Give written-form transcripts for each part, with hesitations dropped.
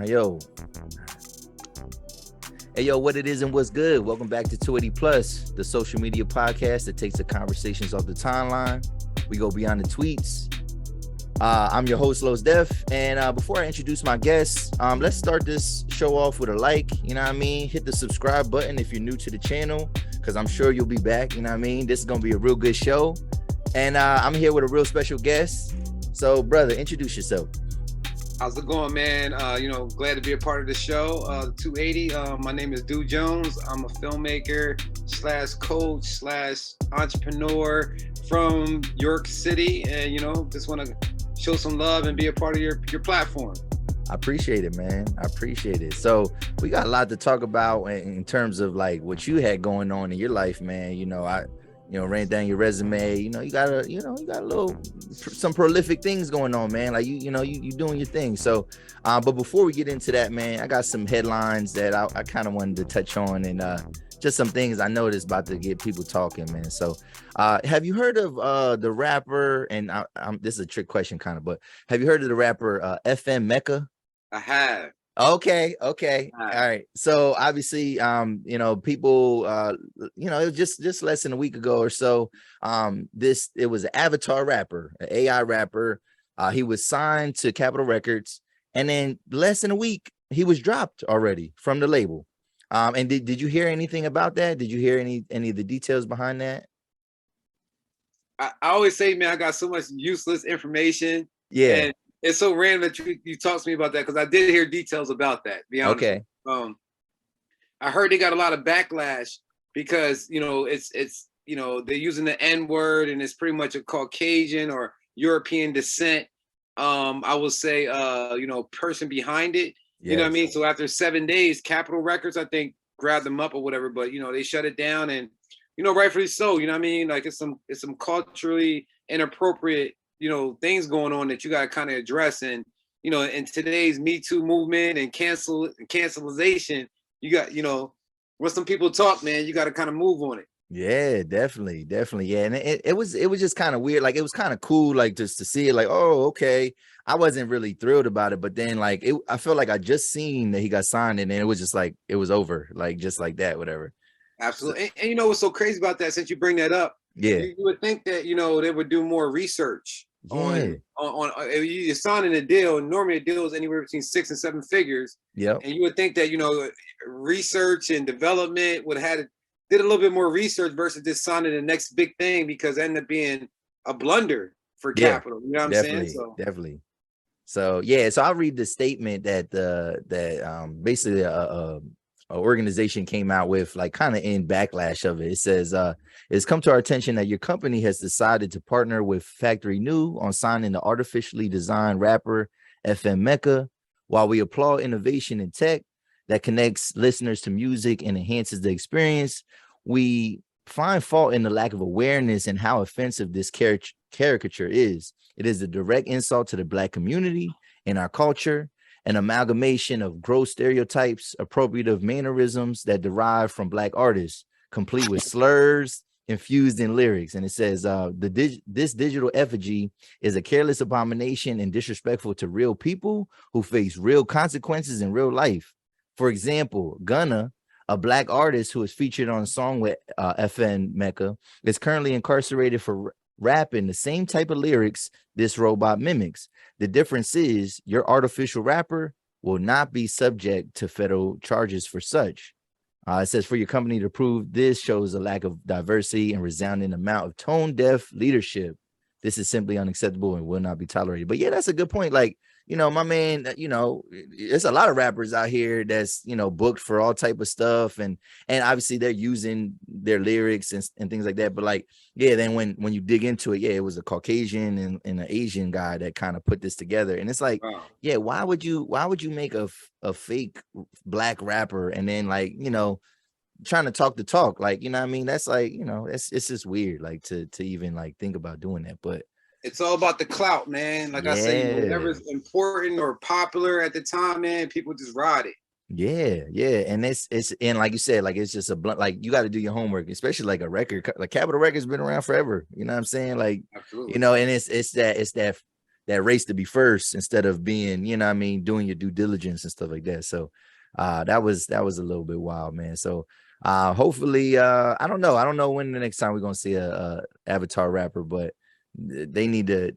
Yo. Hey, yo, what it is and what's good? Welcome back to 280 Plus, the social media podcast that takes the conversations off the timeline. We go beyond the tweets. I'm your host, Los Def. And before I introduce my guests, let's start this show off with a like, you know what I mean? Hit the subscribe button if you're new to the channel, because I'm sure you'll be back, you know what I mean? This is going to be a real good show. And I'm here with a real special guest. So, brother, introduce yourself. How's it going, man? Glad to be a part of the show. 280. My name is Dude Jones. I'm a filmmaker / coach / entrepreneur from York City, and just want to show some love and be a part of your platform. I appreciate it, man. I appreciate it. So we got a lot to talk about in terms of like what you had going on in your life, man. I ran down your resume. You got some prolific things going on, man. Like you doing your thing. So, but before we get into that, man, I got some headlines that I kind of wanted to touch on, and just some things I noticed about to get people talking, man. So, have you heard of the rapper? And this is a trick question, kind of, but have you heard of the rapper FM Meka? I have. Okay. All right. So obviously, people, it was just less than a week ago or so. It was an avatar rapper, an AI rapper. He was signed to Capitol Records, and then less than a week, he was dropped already from the label. And did you hear anything about that? Did you hear any of the details behind that? I always say, man, I got so much useless information. Yeah. And it's so random that you talk to me about that, because I did hear details about that. To be honest. Okay. I heard they got a lot of backlash because it's they're using the N-word, and it's pretty much a Caucasian or European descent. I will say person behind it. Yes. You know what I mean? So after 7 days, Capitol Records, I think, grabbed them up or whatever, but they shut it down, and rightfully so. You know what I mean? Like it's some culturally inappropriate things going on that you got to kind of address. And in today's Me Too movement and cancelization, you got when some people talk, man, you got to kind of move on it. Yeah, definitely. Yeah, and it was just kind of weird. Like it was kind of cool, like just to see it. Like, oh, okay. I wasn't really thrilled about it, but then like I felt like I just seen that he got signed, and then it was just like it was over, like just like that, whatever. Absolutely. And what's so crazy about that? Since you bring that up, yeah, you would think that they would do more research on you're signing a deal, and normally a deal is anywhere between 6 and 7 figures. Yeah, and you would think that research and development would have did a little bit more research versus just signing the next big thing, because it ended up being a blunder for Capitol. You know what I'm saying? So definitely. So yeah, so I'll read the statement that basically an organization came out with, like kind of in backlash of it. It says, it's come to our attention that your company has decided to partner with Factory New on signing the artificially designed rapper FM Meka. While we applaud innovation in tech that connects listeners to music and enhances the experience, we find fault in the lack of awareness and how offensive this caricature is. It is a direct insult to the Black community and our culture, an amalgamation of gross stereotypes, appropriative mannerisms that derive from Black artists, complete with slurs infused in lyrics. And it says, this digital effigy is a careless abomination and disrespectful to real people who face real consequences in real life. For example, Gunna, a Black artist who is featured on a song with FN Meka, is currently incarcerated for rapping the same type of lyrics this robot mimics. The difference is your artificial rapper will not be subject to federal charges for such. It says, for your company to prove this shows a lack of diversity and resounding amount of tone-deaf leadership. This is simply unacceptable and will not be tolerated. But yeah, that's a good point. Like, my man, there's a lot of rappers out here that's, booked for all type of stuff. And obviously they're using their lyrics and things like that. But like, yeah, then when you dig into it, yeah, it was a Caucasian and an Asian guy that kind of put this together. And it's like, wow. Yeah, why would you make a fake Black rapper and then like, trying to talk the talk? Like, you know what I mean? That's like, it's just weird, like to even like think about doing that. But it's all about the clout, man. Like I say, whatever's important or popular at the time, man, people just ride it. Yeah. And it's and like you said, like it's just a blunt, like you got to do your homework, especially like a record, like Capitol Records been around forever. You know what I'm saying? Like, absolutely. And it's that that race to be first instead of being, you know what I mean, doing your due diligence and stuff like that. So that was a little bit wild, man. So hopefully I don't know when the next time we're gonna see a Avatar rapper, but they need to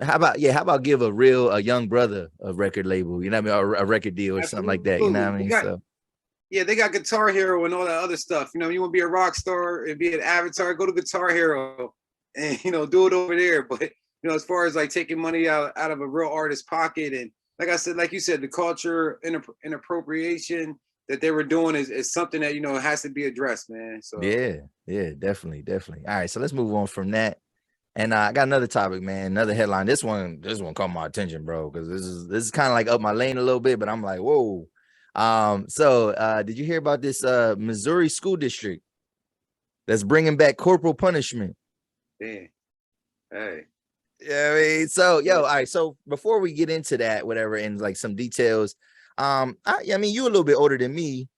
how about give a young brother a record label, you know what I mean, or a record deal or something like that, you know what I mean? So yeah, they got Guitar Hero and all that other stuff. You know, you want to be a rock star and be an Avatar, go to Guitar Hero and, you know, do it over there. But, you know, as far as like taking money out of a real artist's pocket, and like I said, like you said, the culture and appropriation that they were doing is something that, you know, has to be addressed, man. So yeah, definitely. All right, so let's move on from that. And I got another topic, man, another headline. This one caught my attention, bro, because this is kind of like up my lane a little bit, but I'm like, whoa. So did you hear about this Missouri school district that's bringing back corporal punishment? Damn. Hey. Yeah, I mean, so all right. So before we get into that, whatever, and like some details, I mean, you a little bit older than me.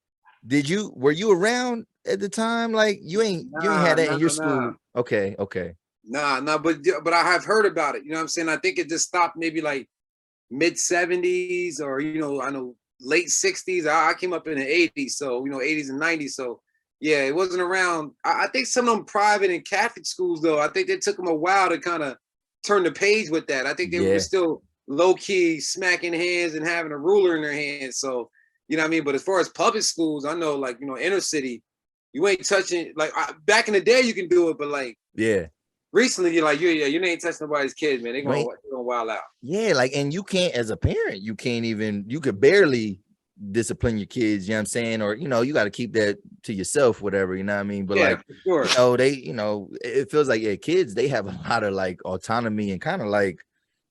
Were you around at the time? Like you ain't had that in your school? Okay. Nah, but I have heard about it. You know what I'm saying? I think it just stopped maybe like mid 70s or, you know, I know late 60s. I came up in the 80s, so, you know, 80s and 90s. So yeah, it wasn't around. I think some of them private and Catholic schools, though, I think they took them a while to kind of turn the page with that. I think they were still low key smacking hands and having a ruler in their hands. So, you know what I mean? But as far as public schools, I know, like, you know, inner city, you ain't touching, like back in the day you can do it, but like recently you're like, you ain't touching nobody's kids, man. They're gonna wild out. Yeah, like, and you can't, as a parent, you could barely discipline your kids, you know what I'm saying? Or, you know, you got to keep that to yourself, whatever, you know what I mean? But like, sure. You know, it feels like kids, they have a lot of like autonomy and kind of like,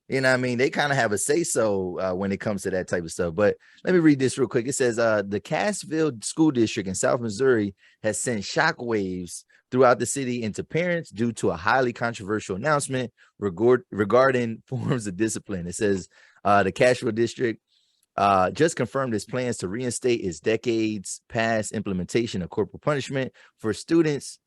you know what I mean? They kind of have a say-so when it comes to that type of stuff. But let me read this real quick. It says, the Cassville School District in South Missouri has sent shockwaves throughout the city into parents due to a highly controversial announcement regarding forms of discipline. It says the Cassville District just confirmed its plans to reinstate its decades past implementation of corporal punishment for students.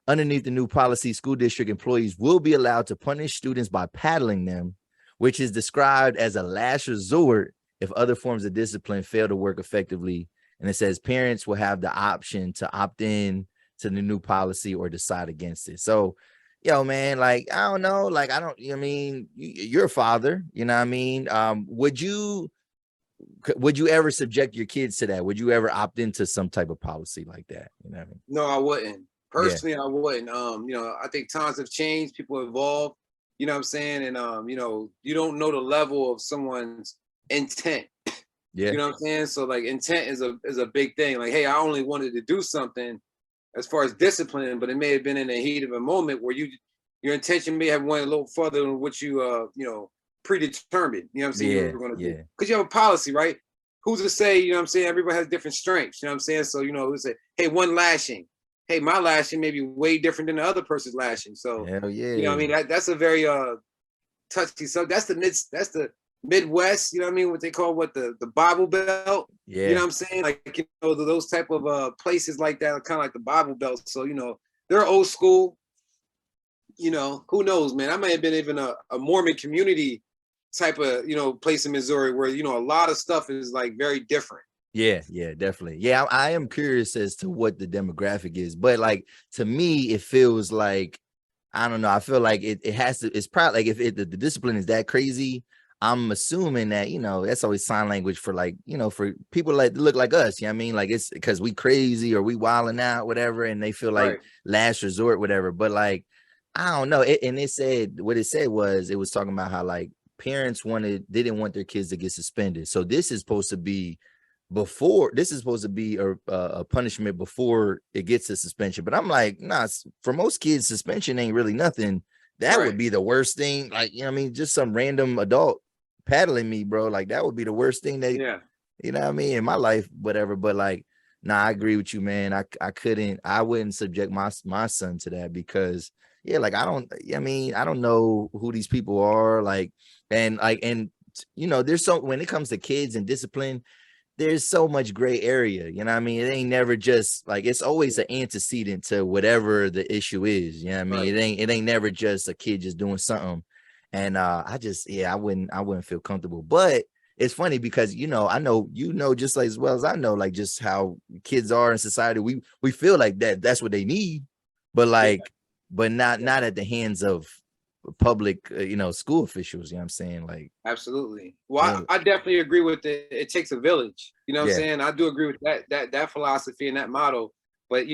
Underneath the new policy, school district employees will be allowed to punish students by paddling them, which is described as a last resort if other forms of discipline fail to work effectively. And it says parents will have the option to opt in to the new policy or decide against it. So, yo, man, like, I don't know, like, I mean, you're a father, you know what I mean? Would you ever subject your kids to that? Would you ever opt into some type of policy like that? You know what I mean? No, I wouldn't. Personally, I wouldn't. You know, I think times have changed, people evolve, you know what I'm saying? And you know, you don't know the level of someone's intent. Yeah. You know what I'm saying? So like intent is a big thing. Like, hey, I only wanted to do something as far as discipline, but it may have been in the heat of a moment where your intention may have went a little further than what you you know, predetermined. You know what I'm saying? You were gonna do. Because you have a policy, right? Who's to say, you know what I'm saying? Everybody has different strengths, you know what I'm saying? So, you know, who's say, hey, one lashing. Hey, my lashing may be way different than the other person's lashing. So, you know what I mean? That's a very touchy. So that's the Midwest, you know what I mean? What they call the Bible Belt. Yeah. You know what I'm saying? Like, you know, those type of places like that are kind of like the Bible Belt. So, you know, they're old school. You know, who knows, man? I may have been even a Mormon community type of, you know, place in Missouri where, you know, a lot of stuff is like very different. Yeah, definitely. Yeah, I am curious as to what the demographic is, but like to me, it feels like, I don't know. I feel like it has to. It's probably like if the discipline is that crazy, I'm assuming that, you know, that's always sign language for like, you know, for people like look like us. You know what I mean? Like it's because we crazy or we wilding out, whatever, and they feel like last resort, whatever. But like, I don't know. It said what it said was it was talking about how like parents didn't want their kids to get suspended. So this is supposed to be a punishment before it gets to suspension. But I'm like, nah, for most kids, suspension ain't really nothing. That would be the worst thing. Like, you know what I mean? Just some random adult paddling me, bro. Like that would be the worst thing you know what I mean, in my life, whatever. But like, nah, I agree with you, man. I wouldn't subject my son to that because like I don't know who these people are, like, and you know, there's when it comes to kids and discipline, there's so much gray area, you know what I mean? It ain't never just like, it's always an antecedent to whatever the issue is, you know what I mean? It ain't never just a kid just doing something. And I just, I wouldn't feel comfortable. But it's funny because, I know, just like as well as I know, like just how kids are in society. We feel like that's what they need, but like, but not at the hands of public, school officials. You know what I'm saying? Like, absolutely. Well, I definitely agree with it. It takes a village. You know what I'm yeah, saying? I do agree with that philosophy and that motto. But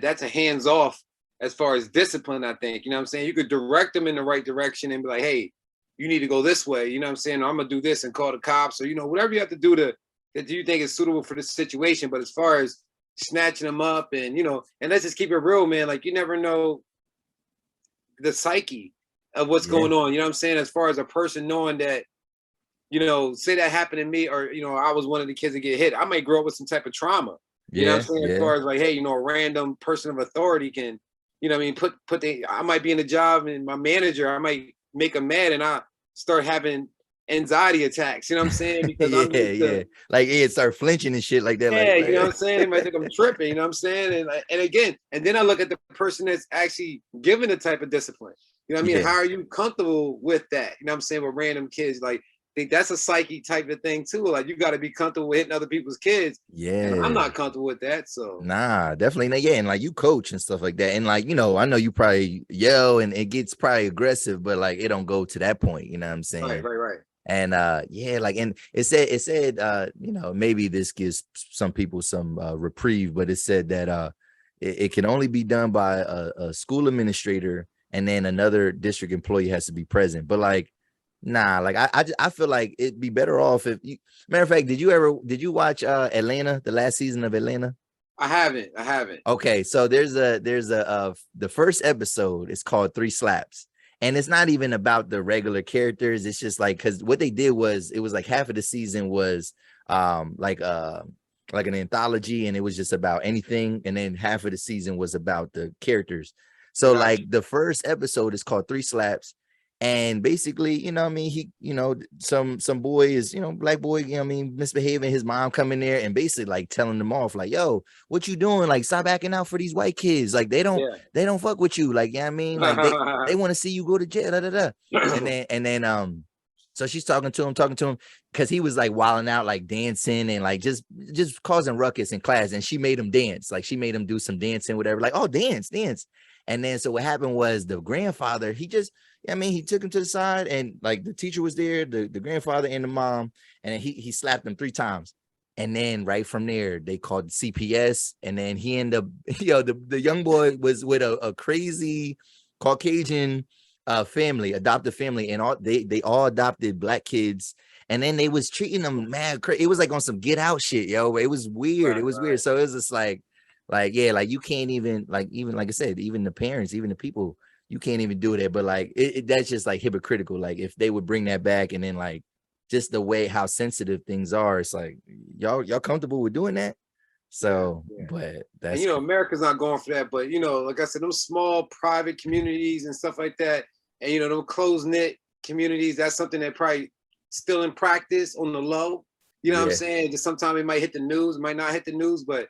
that's a hands off as far as discipline. I think you know what I'm saying. You could direct them in the right direction and be like, hey, you need to go this way. You know what I'm saying? Or I'm gonna do this and call the cops, or whatever you have to do that you think is suitable for this situation. But as far as snatching them up and and let's just keep it real, man. Like you never know the psyche of what's going on. You know what I'm saying? As far as a person knowing that, say that happened to me, or I was one of the kids that get hit, I might grow up with some type of trauma. You know what I'm saying? As far as like, hey, a random person of authority can, what I mean, I might be in a job and my manager, I might make them mad and I start having anxiety attacks. You know what I'm saying? Because I'm used to, like start flinching and shit like that. Yeah, you know what I'm saying? They might think I'm tripping. You know what I'm saying? And then I look at the person that's actually given the type of discipline. You know what I mean? How are you comfortable with that? You know what I'm saying? With random kids, like I think that's a psyche type of thing too. Like you got to be comfortable with hitting other people's kids. Yeah, and I'm not comfortable with that. So nah, definitely not. Yeah, and like you coach and stuff like that, and like I know you probably yell and it gets probably aggressive, but like it don't go to that point. You know what I'm saying? Right. And like, and it said maybe this gives some people some reprieve, but it said that it can only be done by a school administrator, and then another district employee has to be present. But like, nah, like I feel like it'd be better off if you. Matter of fact, did you watch Atlanta, the last season of Atlanta? I haven't. Okay, so there's a the first episode is called Three Slaps. And it's not even about the regular characters. It's just like, because what they did was, it was like half of the season was like an anthology, and it was just about anything, and then half of the season was about the characters. So like the first episode is called Three Slaps, and basically, I mean, he, some boy is, black boy, I mean, misbehaving. His mom come in there and basically like telling them off, like, yo, what you doing? Like, stop acting out for these white kids. Like, they don't fuck with you. Like, I mean, like they want to see you go to jail. And then so she's talking to him because he was like wilding out, like dancing and like just causing ruckus in class. And she made him dance. Like she made him do some dancing, whatever, like, oh, dance. And then so what happened was the grandfather, he took him to the side, and like the teacher was there, the grandfather and the mom, and he slapped him 3 times. And then right from there, they called CPS, and then he ended up, the young boy was with a crazy Caucasian family, adopted family, and they all adopted black kids. And then they was treating them mad crazy. It was like on some Get Out shit, yo. It was weird. It was weird. So it was just like yeah, like you can't even like I said, even the parents, even the people, you can't even do that. But like that's just like hypocritical. Like if they would bring that back, and then like just the way how sensitive things are, it's like y'all comfortable with doing that. So but that's, and, America's not going for that. But like I said, them small private communities and stuff like that, and them close-knit communities, that's something that probably still in practice on the low. You know what I'm saying? Just sometimes it might hit the news, might not hit the news, but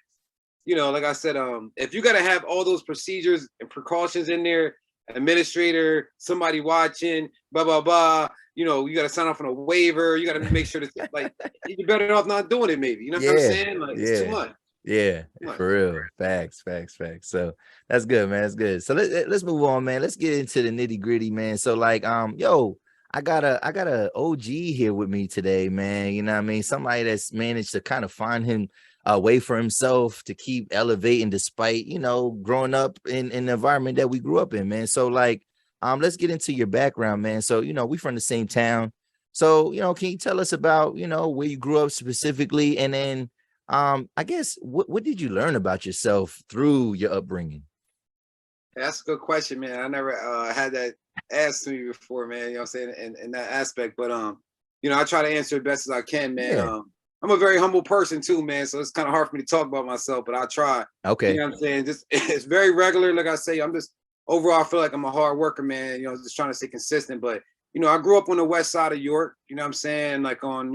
like I said, if you got to have all those procedures and precautions in there, administrator, somebody watching, blah, blah, blah, you got to sign off on a waiver. You got to make sure that like you're better off not doing it, maybe. You know what I'm saying? Like it's too much. Yeah, for real. Facts. So that's good, man. That's good. So let's move on, man. Let's get into the nitty gritty, man. So like, I got a OG here with me today, man. You know what I mean? Somebody that's managed to kind of find him a way for himself to keep elevating despite, growing up in the environment that we grew up in, man. So like, let's get into your background, man. So, we from the same town. So, can you tell us about, where you grew up specifically? And then, I guess, what did you learn about yourself through your upbringing? That's a good question, man. I never had that asked to me before, man. You know what I'm saying? In that aspect. But I try to answer it best as I can, man. Yeah. I'm a very humble person too, man. So it's kind of hard for me to talk about myself, but I try. Okay. You know what I'm saying? Just it's very regular. Like I say, I'm just overall I feel like I'm a hard worker, man. Just trying to stay consistent. But I grew up on the west side of York, you know what I'm saying? Like on,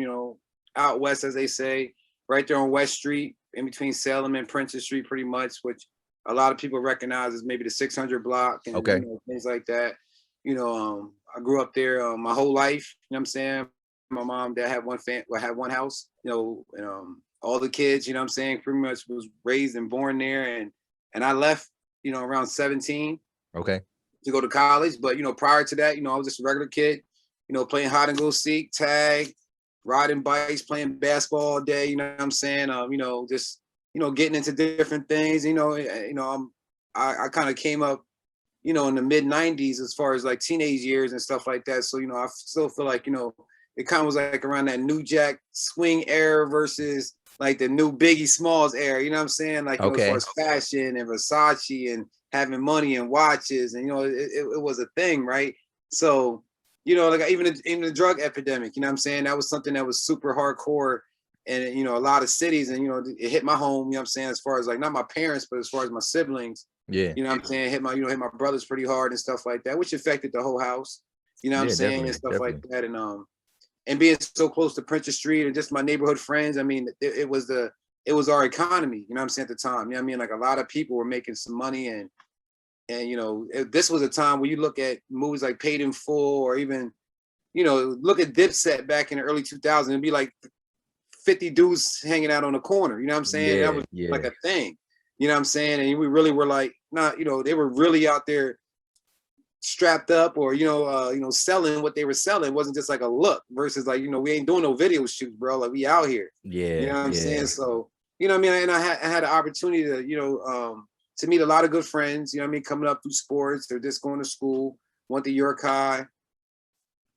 out west, as they say, right there on West Street, in between Salem and Princess Street, pretty much, which a lot of people recognize as maybe the 600 block and things like that. I grew up there my whole life. You know what I'm saying? My mom, dad had one house, you know, and all the kids, you know what I'm saying, pretty much was raised and born there. And I left, you know, around 17 Okay. to go to college. But, you know, prior to that, you know, I was just a regular kid, you know, playing hide and go seek, tag, riding bikes, playing basketball all day, you know what I'm saying? You know, just, you know, getting into different things, I kind of came up, you know, in the mid 90s as far as like teenage years and stuff like that. So, you know, I still feel like, you know, it kind of was like around that New Jack Swing era versus like the new Biggie Smalls era, you know what I'm saying? Like, you know, as far as fashion and Versace and having money and watches, and, you know, it was a thing, right? So, you know, like even the drug epidemic, you know what I'm saying? That was something that was super hardcore and, you know, a lot of cities, and, you know, it hit my home, you know what I'm saying? As far as like, not my parents, but as far as my siblings, Yeah. you know what I'm saying? Hit my brothers pretty hard and stuff like that, which affected the whole house, you know what I'm saying? And stuff like that. And being so close to Princess Street and just my neighborhood friends, I mean, it was our economy, you know what I'm saying, at the time. You know what I mean? Like a lot of people were making some money, and you know, this was a time where you look at movies like Paid in Full, or even, you know, look at Dipset back in the early 2000s, it'd be like 50 dudes hanging out on the corner, you know what I'm saying? That was like a thing, you know what I'm saying? And we really were like, not, you know, they were really out there strapped up, or, you know, selling what they were selling. It wasn't just like a look, versus like, you know, we ain't doing no video shoots, bro. Like, we out here. You know what I'm saying? So, you know what I mean? And I had an opportunity to, you know, to meet a lot of good friends, you know what I mean, coming up through sports or just going to school. Went to York High.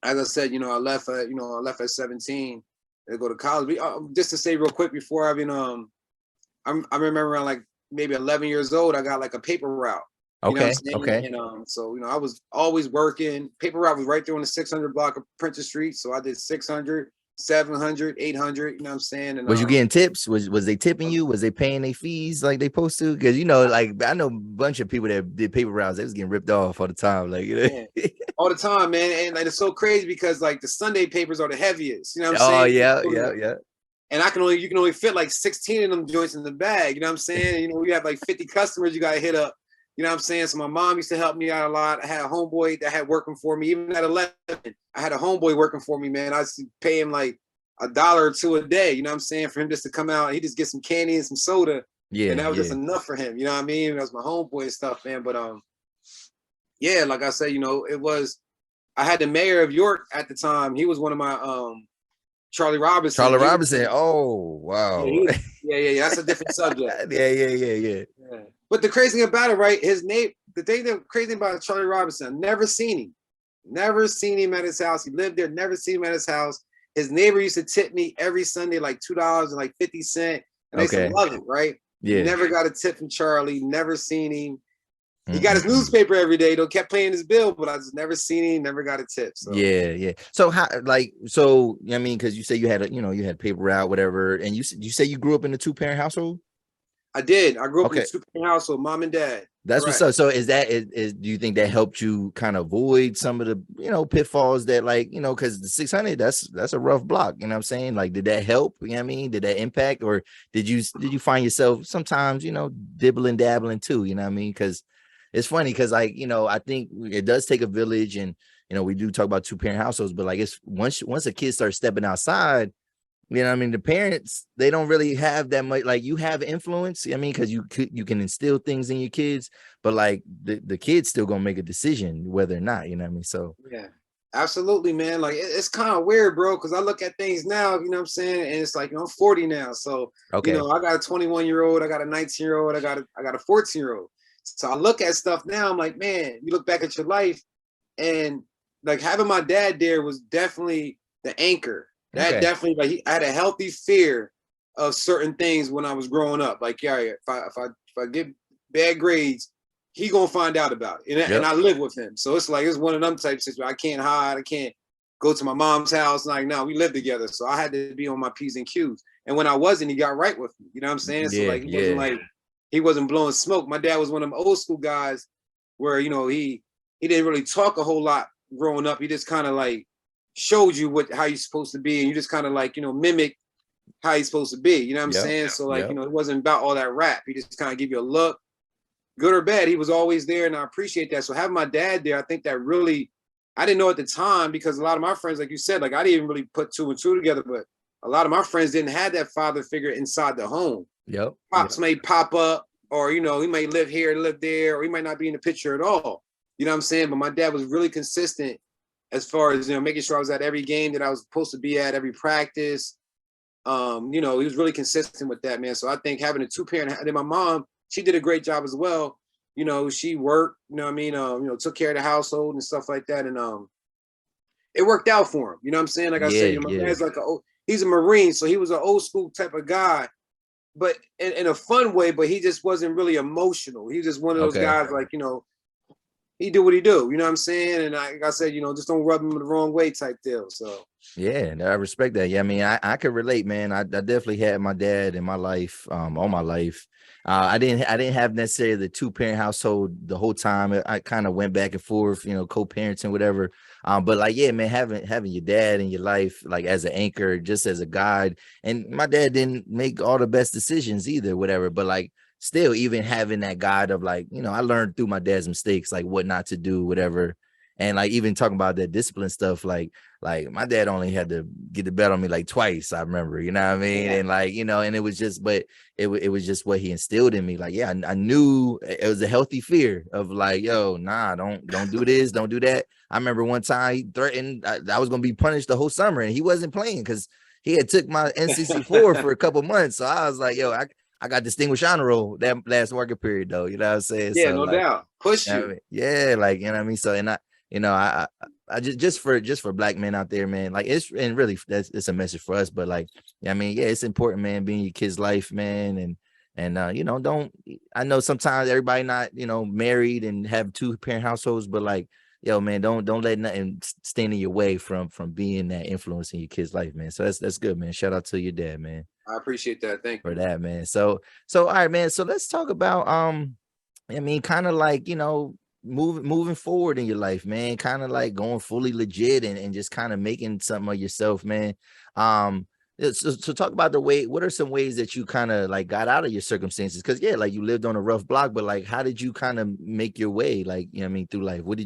As I said, you know, I left at 17 to go to college. Just to say real quick before, I remember around like maybe 11 years old, I got like a paper route. You know what I'm saying? Okay. And so, you know, I was always working. Paper route was right there on the 600 block of Princess Street. So I did 600, 700, 800, you know what I'm saying? And was you getting tips? Was they tipping you? Was they paying their fees like they supposed to? Because, you know, like I know a bunch of people that did paper routes, they was getting ripped off all the time. Like, you know? All the time, man. And like, it's so crazy because like the Sunday papers are the heaviest, you know what I'm Oh, saying? yeah. And you can only fit like 16 of them joints in the bag, you know what I'm saying? And, you know, we have like 50 customers you got to hit up. You know what I'm saying? So my mom used to help me out a lot. I had a homeboy that had working for me. Even at 11, I had a homeboy working for me, man. I used to pay him like $1 or $2 a day. You know what I'm saying? For him just to come out, he just get some candy and some soda. Yeah. And that was just enough for him. You know what I mean? That was my homeboy and stuff, man. But yeah, like I said, you know, I had the mayor of York at the time. He was one of my Charlie Robinson. Oh, wow. Yeah. That's a different subject. Yeah. But the crazy thing about it, right? The crazy thing about Charlie Robinson, I never seen him at his house. He lived there, never seen him at his house. His neighbor used to tip me every Sunday like $2 and like 50 cents. And I used to love it, right? Yeah. Never got a tip from Charlie, never seen him. He got his newspaper every day, though, kept paying his bill, but I just never seen him, never got a tip. So. Yeah. So how, I mean, because you say you had you had paper route, whatever, and you say you grew up in a 2-parent household? I did. I grew up in a 2-parent household, mom and dad. That's what's up. So is do you think that helped you kind of avoid some of the, you know, pitfalls that, like, you know, because the 600, that's a rough block, you know what I'm saying? Like, did that help? You know what I mean? Did that impact, or did you find yourself sometimes, you know, dibbling, dabbling too, you know what I mean? Because it's funny, because, like, you know, I think it does take a village, and, you know, we do talk about 2-parent households, but like, it's once a kid starts stepping outside, you know what I mean, the parents, they don't really have that much, like, you have influence, I mean, because you can instill things in your kids, but like the kid's still gonna make a decision whether or not, you know what I mean? So yeah, absolutely, man. Like, it's kind of weird, bro, because I look at things now, you know what I'm saying, and it's like, you know, I'm 40 now, so you know, I got a 21-year-old, I got a 19-year-old, I got a 14-year-old. So I look at stuff now, I'm like, man, you look back at your life, and like having my dad there was definitely the anchor. That definitely, like, I had a healthy fear of certain things when I was growing up. Like, yeah, if I get bad grades, he gonna find out about it, and I live with him. So it's like, it's one of them types of situations. I can't hide. I can't go to my mom's house. Like, no, we live together, so I had to be on my P's and Q's. And when I wasn't, he got right with me. You know what I'm saying? So like, he wasn't blowing smoke. My dad was one of them old school guys where, you know, he didn't really talk a whole lot growing up. He just kind of like showed you how you're supposed to be, and you just kind of like, you know, mimic how you're supposed to be, you know what I'm saying? So like, you know, it wasn't about all that rap. He just kind of give you a look, good or bad. He was always there, and I appreciate that. So having my dad there, I think that really I didn't know at the time, because a lot of my friends, like you said, like I didn't even really put two and two together, but a lot of my friends didn't have that father figure inside the home. Yep. Pops may pop up, or, you know, he may live here, live there, or he might not be in the picture at all. You know what I'm saying? But my dad was really consistent as far as, you know, making sure I was at every game that I was supposed to be at, every practice. You know, he was really consistent with that, man. So I think having a two-parent, and then my mom, she did a great job as well. You know, she worked, you know what I mean? You know, took care of the household and stuff like that. And it worked out for him. You know what I'm saying? Like I said, you know, my dad's like he's a Marine, so he was an old school type of guy, but in a fun way, but he just wasn't really emotional. He was just one of those guys, like, you know, he do what he do, you know what I'm saying? And like I said, you know, just don't rub him the wrong way type deal. So yeah, I respect that. Yeah, I mean, I could relate, man. I definitely had my dad in my life, all my life. I didn't have necessarily the two-parent household the whole time. I kind of went back and forth, you know, co-parenting, whatever. But like, yeah, man, having your dad in your life, like as an anchor, just as a guide. And my dad didn't make all the best decisions either, whatever. But like, still, even having that guide of like, you know, I learned through my dad's mistakes, like what not to do, whatever. And like even talking about that discipline stuff, like my dad only had to get the belt on me like twice, I remember, you know what I mean? And like, you know, and it was just, but it was just what he instilled in me. Like, yeah, I knew it was a healthy fear of like, yo, nah, don't do this, don't do that. I remember one time he threatened I was gonna be punished the whole summer, and he wasn't playing because he had took my NCC4 for a couple months. So I was like, yo, I got distinguished honor roll that last working period though, you know what I'm saying? yeah, So no like, doubt, push you know you. what I mean? Yeah, like, you know what I mean? So, and I just for black men out there, man, like it's, and really it's a message for us, but like, I mean, yeah, it's important, man, being your kid's life, man. And you know, I know sometimes everybody not, you know, married and have two-parent households, but like, yo, man, don't let nothing stand in your way from being that influence in your kid's life, man. So that's good, man. Shout out to your dad, man, I appreciate that. Thank for you. that, man. So all right, man. So let's talk about I mean, kind of like, you know, moving forward in your life, man, kind of like going fully legit and just kind of making something of yourself, man. So talk about the way, what are some ways that you kind of like got out of your circumstances? Because yeah, like you lived on a rough block, but like how did you kind of make your way, like, you know what I mean, through life? What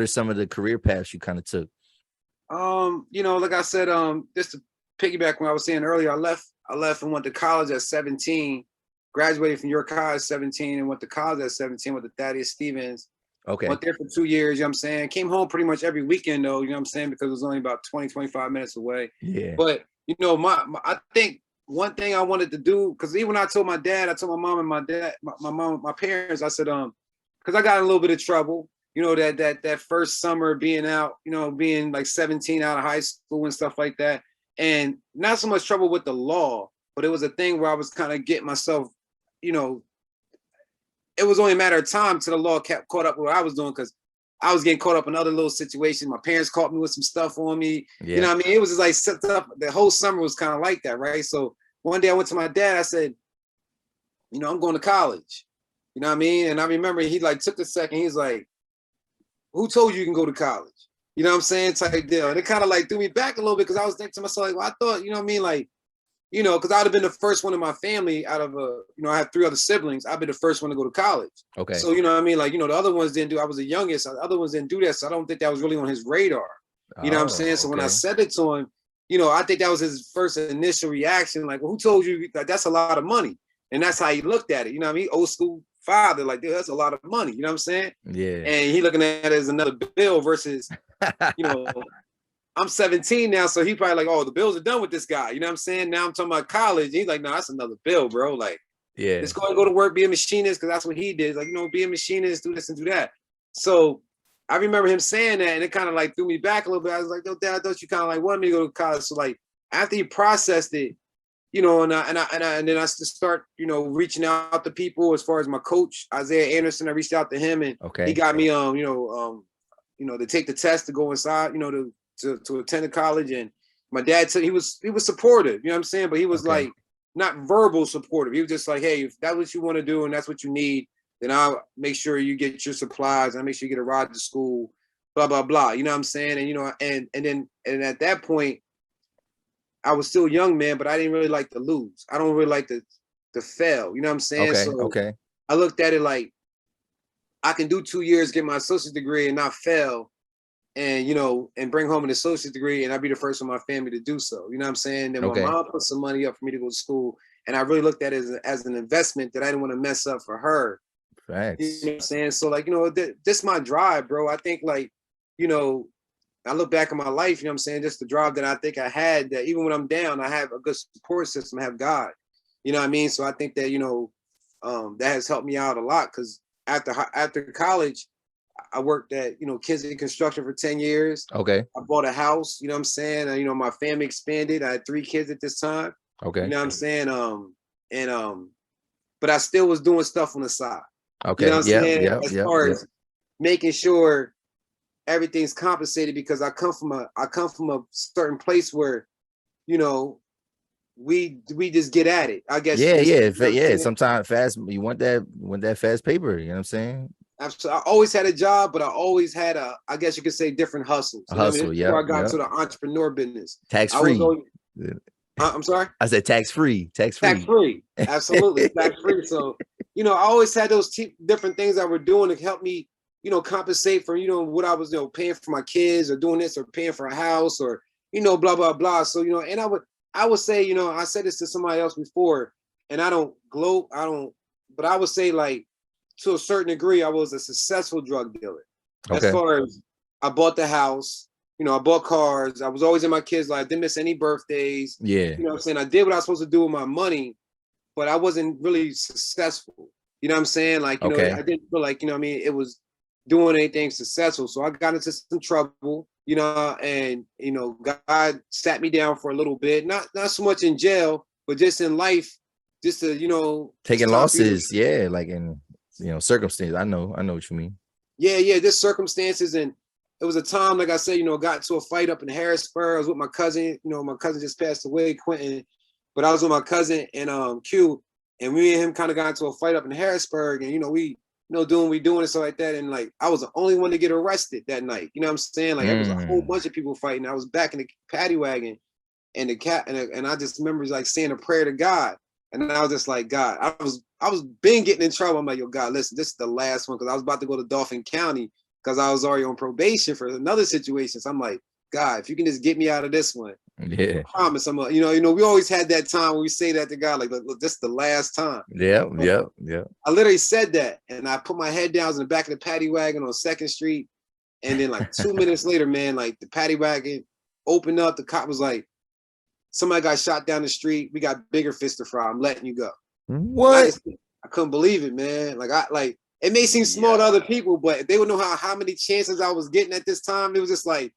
are some of the career paths you kind of took? You know, like I said, just to piggyback what I was saying earlier, I left and went to college at 17, graduated from York High at 17, and went to college at 17 with the Thaddeus Stevens. Okay. Went there for 2 years, you know what I'm saying? Came home pretty much every weekend though, you know what I'm saying? Because it was only about 20, 25 minutes away. Yeah. But, you know, I think one thing I wanted to do, because even when I told my dad, I told my mom and my dad, my mom, my parents, I said, because I got in a little bit of trouble, you know, that first summer being out, you know, being like 17 out of high school and stuff like that. And not so much trouble with the law, but it was a thing where I was kind of getting myself, you know, it was only a matter of time till the law kept caught up with what I was doing, because I was getting caught up in other little situations. My parents caught me with some stuff on me. Yeah. You know what I mean? It was just like set up. The whole summer was kind of like that, right? So one day I went to my dad. I said, you know, I'm going to college. You know what I mean? And I remember he like took a second. He's like, who told you can go to college? You know what I'm saying? Type deal. And it kind of like threw me back a little bit, because I was thinking to myself, like, well, I thought, you know what I mean? Like, you know, because I'd have been the first one in my family out of you know, I have 3 other siblings. I've been the first one to go to college. Okay. So, you know what I mean? Like, you know, the other ones didn't do, I was the youngest. The other ones didn't do that. So I don't think that was really on his radar. You know what I'm saying? So when I said it to him, you know, I think that was his first initial reaction. Like, well, who told you that that's a lot of money? And that's how he looked at it. You know what I mean? Old school father, like, dude, that's a lot of money. You know what I'm saying? Yeah. And he looking at it as another bill versus, you know, I'm 17 now, so he probably like, oh, the bills are done with this guy. You know what I'm saying? Now I'm talking about college. He's like, no, that's another bill, bro. Like, Yeah. let's go to work, be a machinist, because that's what he did. Like, you know, be a machinist, do this and do that. So I remember him saying that, and it kind of like threw me back a little bit. I was like, yo, Dad, I thought you kind of like wanted me to go to college. So like after he processed it, you know, and then I start, you know, reaching out to people as far as my coach, Isaiah Anderson. I reached out to him, and he got me, you know, to take the test to go inside, you know, to attend the college. And my dad said he was supportive, you know what I'm saying? But he was like not verbal supportive. He was just like, hey, if that's what you want to do and that's what you need, then I'll make sure you get your supplies, and I'll make sure you get a ride to school, blah, blah, blah. You know what I'm saying? And, you know, and at that point, I was still young, man, but I didn't really like to lose. I don't really like to fail. You know what I'm saying? I looked at it like, I can do 2 years, get my associate's degree and not fail. and, you know, and bring home an associate degree, and I'd be the first in my family to do so. You know what I'm saying? Then my Okay. mom put some money up for me to go to school, and I really looked at it as an investment that I didn't want to mess up for her. Facts. You know what I'm saying? So like, you know, this my drive, bro. I think like, you know, I look back at my life, you know what I'm saying? Just the drive that I think I had, that even when I'm down, I have a good support system. I have God. You know what I mean? So I think that, you know, that has helped me out a lot, because after college, I worked at, you know, Kinsey Construction for 10 years. Okay. I bought a house, you know what I'm saying? You know, my family expanded. I had 3 kids at this time. Okay. You know what I'm saying? But I still was doing stuff on the side. Okay. You know what I'm saying? Yeah. As far as making sure everything's compensated, because I come from a certain place where, you know, we just get at it, I guess. Yeah. Sometimes fast, you want that fast paper, you know what I'm saying? Absolutely. I always had a job, but I always had I guess you could say, different hustles. A hustle, yeah. Before I got into the entrepreneur business. Tax free. I'm sorry? I said tax free. Tax free. Absolutely. Tax free. So, you know, I always had those different things that were doing to help me, you know, compensate for, you know, what I was, you know, paying for my kids, or doing this, or paying for a house, or, you know, blah, blah, blah. So, you know, and I would say, you know, I said this to somebody else before, and I don't gloat, but I would say, like, to a certain degree, I was a successful drug dealer. Okay. As far as I bought the house, you know, I bought cars. I was always in my kids' life. Didn't miss any birthdays. Yeah. You know what I'm saying? I did what I was supposed to do with my money, but I wasn't really successful. You know what I'm saying? Like, you know, I didn't feel like, you know what I mean, it was doing anything successful. So I got into some trouble, you know, and, you know, God sat me down for a little bit, not so much in jail, but just in life, just to, you know, taking losses. Yeah. Like in, you know, circumstances. I know what you mean. Yeah. Just circumstances. And it was a time, like I said, you know, got into a fight up in Harrisburg. I was with my cousin, you know, my cousin just passed away, Quentin, but I was with my cousin and Q, and we and him kind of got into a fight up in Harrisburg, and, you know, we, you know, doing and stuff like that. And like, I was the only one to get arrested that night. You know what I'm saying? Like, it was a whole bunch of people fighting. I was back in the paddy wagon, and and I just remember like saying a prayer to God. And I was just like, God, I was been getting in trouble. I'm like, yo, God, listen, this is the last one, because I was about to go to Dauphin County, because I was already on probation for another situation. So I'm like, God, if you can just get me out of this one, I promise I'm you know, we always had that time when we say that to God, like, look, this is the last time. Yeah. I literally said that, and I put my head down in the back of the paddy wagon on 2nd Street, and then like 2 minutes later, man, like the paddy wagon opened up. The cop was like, somebody got shot down the street. We got bigger fish to fry. I'm letting you go. What? I couldn't believe it, man. Like, it may seem small to other people, but they would know how many chances I was getting at this time. It was just like,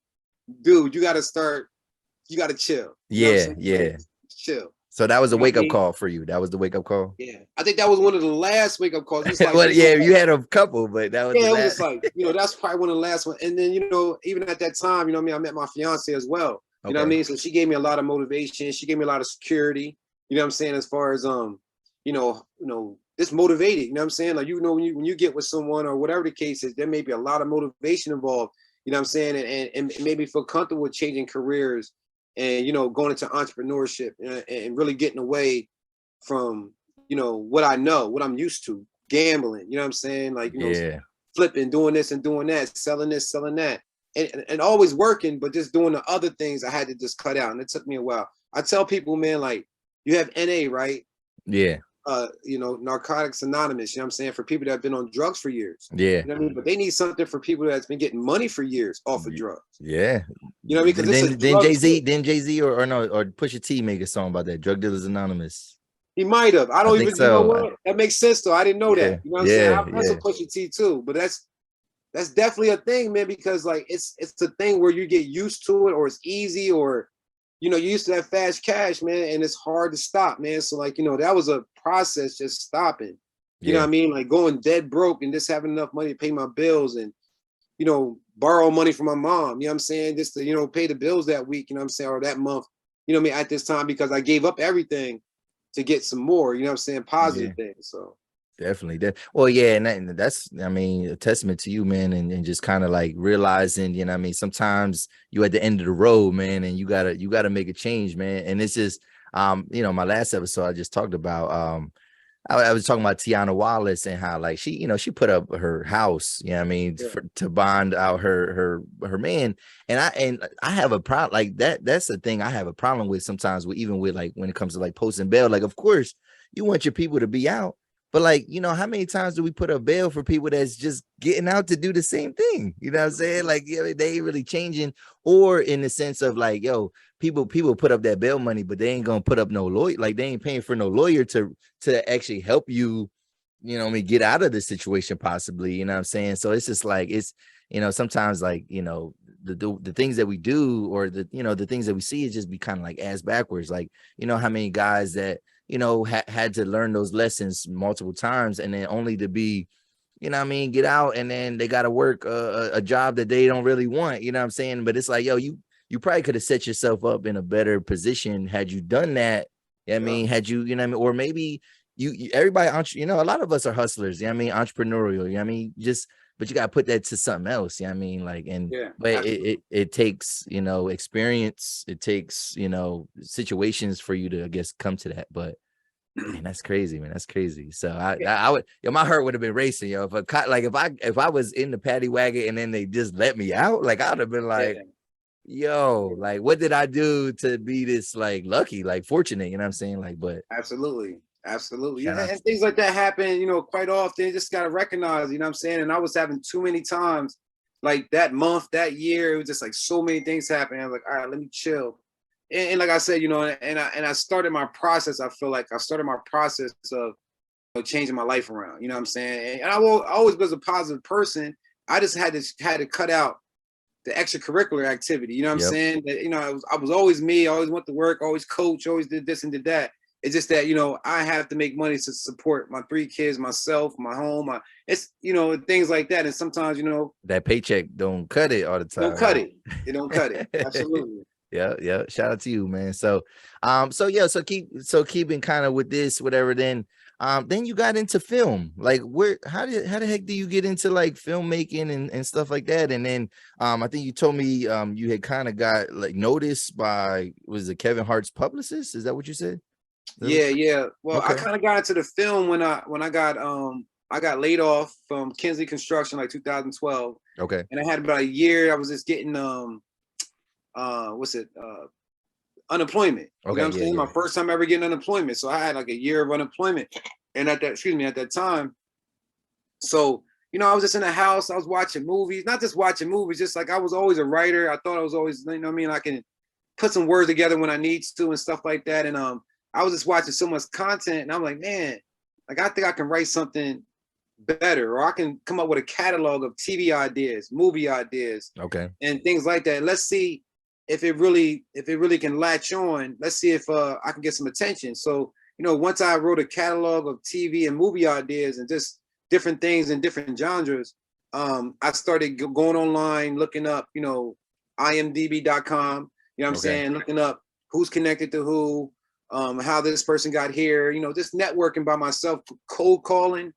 dude, you got to chill. Yeah. Chill. So that was a wake up call for you. That was the wake up call. Yeah, I think that was one of the last wake up calls. Like, well, yeah, you had a couple, but that was it was like, you know, that's probably one of the last ones. And then, you know, even at that time, you know what I mean, I met my fiance as well. You know what I mean? So she gave me a lot of motivation. She gave me a lot of security. You know what I'm saying? As far as you know, it's motivated. You know what I'm saying? Like, you know, when you get with someone or whatever the case is, there may be a lot of motivation involved. You know what I'm saying? And maybe feel comfortable with changing careers, and, you know, going into entrepreneurship, and really getting away from, you know, what I know, what I'm used to, gambling. You know what I'm saying? Like, you know, flipping, doing this and doing that, selling this, selling that. And always working, but just doing the other things I had to just cut out. And it took me a while. I tell people, man, like, you have NA, right? Yeah. You know, Narcotics Anonymous, you know what I'm saying? For people that have been on drugs for years. Yeah. You know what I mean? But they need something for people that's been getting money for years off of drugs. Yeah. You know what I mean? Then Jay-Z or Pusha T make a song about that, Drug Dealers Anonymous. He might have. I don't even you know what? That makes sense though. I didn't know that. You know what I'm saying? I also Pusha T too, but that's definitely a thing, man, because like it's a thing where you get used to it, or it's easy, or, you know, you used to have fast cash, man, and it's hard to stop, man. So like, you know, that was a process, just stopping. You know what I mean? Like going dead broke and just having enough money to pay my bills, and, you know, borrow money from my mom, you know what I'm saying? Just to, you know, pay the bills that week, you know what I'm saying, or that month, you know what I mean, at this time, because I gave up everything to get some more, you know what I'm saying, positive things. So definitely. Well, yeah, and that's, I mean, a testament to you, man, and just kind of like realizing, you know what I mean, sometimes you at the end of the road, man, and you gotta make a change, man. And it's just, you know, my last episode I just talked about, I was talking about Tiana Wallace and how like she, she put up her house, you know what I mean, Yeah. to bond out her man. And I have a problem like that. That's the thing I have a problem with sometimes with even with like when it comes to like posting bail. Like, of course, you want your people to be out, but like, how many times do we put up bail for people that's just getting out to do the same thing? You know what I'm saying? Like, they ain't really changing, or in the sense of like, yo, people put up that bail money, but they ain't gonna put up no lawyer. Like, they ain't paying for no lawyer to actually help you, get out of the situation possibly, you know what I'm saying? So it's just like, it's, sometimes like, the things that we do, or the things that we see, is just be kind of like ass backwards. Like, how many guys that, had to learn those lessons multiple times, and then only to be, get out, and then they got to work a job that they don't really want, you know what I'm saying? But it's like, yo, you probably could have set yourself up in a better position had you done that. I mean, had you, or maybe everybody, a lot of us are hustlers, entrepreneurial, but you got to put that to something else. Like, but it takes, experience, it takes, situations for you to, I guess, come to that. But man, that's crazy, man. That's crazy. So I would, my heart would have been racing, yo. If I was in the paddy wagon and then they just let me out, like, I'd have been like, yo, like, what did I do to be this like lucky, like fortunate? You know what I'm saying? Like, but absolutely. Yeah, and things like that happen, quite often. You just gotta recognize, you know what I'm saying? And I was having too many times, like that month, that year, it was just like so many things happening. I was like, all right, let me chill. And like I said, and I started my process. I feel like I started my process of changing my life around. You know what I'm saying? And I always was a positive person. I just had to cut out the extracurricular activity. You know what I'm saying? That, I was always me. I always went to work. Always coach. Always did this and did that. It's just that, I have to make money to support my 3 kids, myself, my home. It's, things like that. And sometimes, that paycheck don't cut it all the time. Don't cut it. It don't cut it. Absolutely. Yeah. Shout out to you, man. So keeping kind of with this, whatever, then you got into film. Like, how the heck do you get into like filmmaking and stuff like that? And then I think you told me you had kind of got like noticed by, was it Kevin Hart's publicist? Is that what you said? Yeah. Well, okay. I kind of got into the film when I got laid off from Kinsley Construction, like 2012. Okay. And I had about a year. I was just getting unemployment. You know what I'm saying? My first time ever getting unemployment. So I had like a year of unemployment. And at that time. So, I was just in the house. I was watching movies, not just watching movies, just like I was always a writer. I thought I was always, I can put some words together when I need to and stuff like that. And I was just watching so much content, and I'm like, man, like, I think I can write something better, or I can come up with a catalog of TV ideas, movie ideas, and things like that. Let's see if it really can latch on. Let's see if I can get some attention. So, once I wrote a catalog of TV and movie ideas and just different things in different genres, I started going online, looking up, imdb.com, you know what I'm saying? Looking up who's connected to who, how this person got here, just networking by myself, cold calling,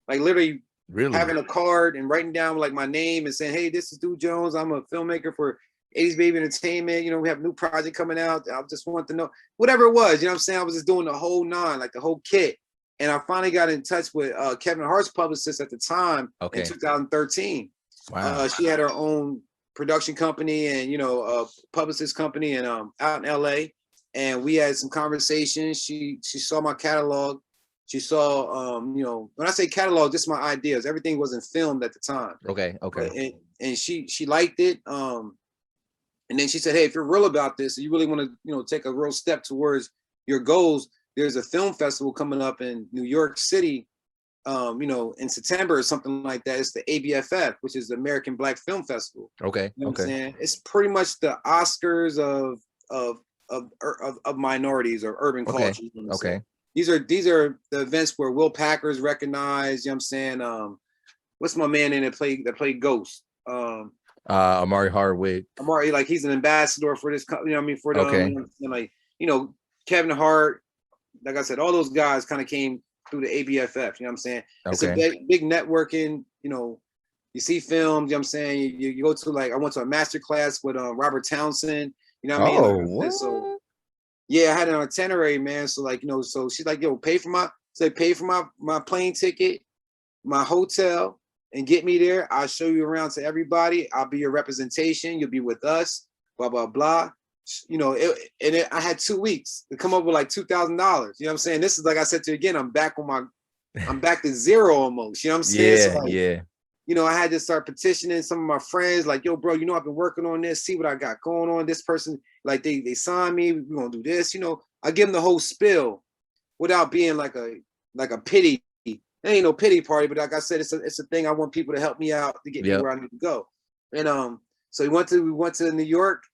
like literally having a card and writing down like my name and saying, hey, this is Dude Jones. I'm a filmmaker for 80s Baby Entertainment. We have a new project coming out. I just want to know whatever it was, what I'm saying? I was just doing the whole nine, like the whole kit. And I finally got in touch with Kevin Hart's publicist at the time in 2013. Wow. She had her own production company and, a publicist company and out in LA. And we had some conversations. She saw my catalog. She saw, when I say catalog, just my ideas. Everything wasn't filmed at the time. Okay. And she liked it. And then she said, hey, if you're real about this, you really want to, take a real step towards your goals, there's a film festival coming up in New York City, in September or something like that. It's the ABFF, which is the American Black Film Festival. Okay. You know what I'm saying? It's pretty much the Oscars of minorities or urban culture. Okay. These are the events where Will Packer is recognized. You know what I'm saying? What's my man in that played Ghost? Amari Hardwick. Amari, like, he's an ambassador for this, for the Kevin Hart, like I said, all those guys kind of came through the ABFF, you know what I'm saying? It's a big networking, you see films, you know what I'm saying? You go to, like, I went to a master class with Robert Townsend, you know what I mean? What? So yeah, I had an itinerary, man. So, like, so she's like, yo, pay for Say, pay for my plane ticket, my hotel, and get me there. I'll show you around to everybody. I'll be your representation. You'll be with us, blah, blah, blah. You know, I had 2 weeks to come up with like $2,000. You know what I'm saying? This is, like I said to you again, I'm back to zero almost. You know what I'm saying? Yeah, So like, yeah. you know, I had to start petitioning some of my friends, like, yo, bro, you know, I've been working on this. See what I got going on. This person, like, they signed me. We're gonna do this. You know, I give them the whole spill without being like a pity. There ain't no pity party, but like I said, it's a thing. I want people to help me out to get me where I need to go. And so we went to New York.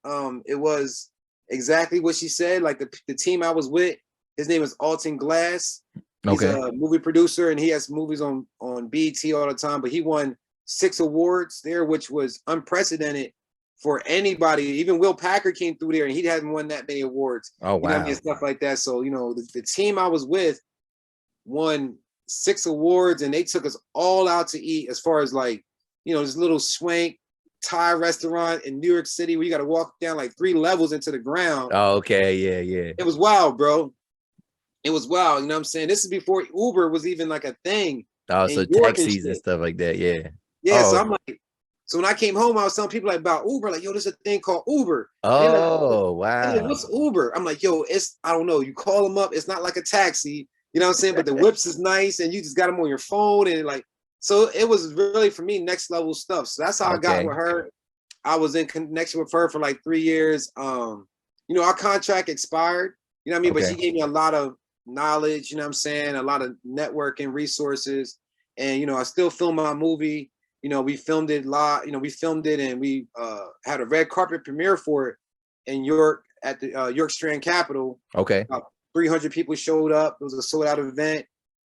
It was exactly what she said. Like the team I was with, his name is Alton Glass. He's a movie producer, and he has movies on BET all the time. But he won 6 awards there, which was unprecedented for anybody. Even Will Packer came through there, and he hadn't won that many awards. Oh, wow. You know what I mean? Stuff like that. So, you know, the team I was with won 6 awards, and they took us all out to eat, as far as like, you know, this little swank Thai restaurant in New York City where you got to walk down like 3 levels into the ground. Oh, okay. Yeah, yeah. It was wild, bro. It was wild. You know what I'm saying? This is before Uber was even like a thing. Oh, so taxis and stuff like that. Yeah. Yeah. Oh. So I'm like, so when I came home, I was telling people like about Uber, like, yo, there's a thing called Uber. Oh, like, wow. Like, what's Uber? I'm like, yo, I don't know. You call them up. It's not like a taxi. You know what I'm saying? But the whips is nice, and you just got them on your phone, and like, so it was really, for me, next level stuff. So that's how I got with her. I was in connection with her for like 3 years. You know, our contract expired, you know what I mean? But she gave me a lot of knowledge, you know what I'm saying? A lot of networking resources. And, you know, I still film my movie. You know, we filmed it live, you know, we filmed it, and we had a red carpet premiere for it in York at the York Strand Capitol. Okay. 300 people showed up. It was a sold out event.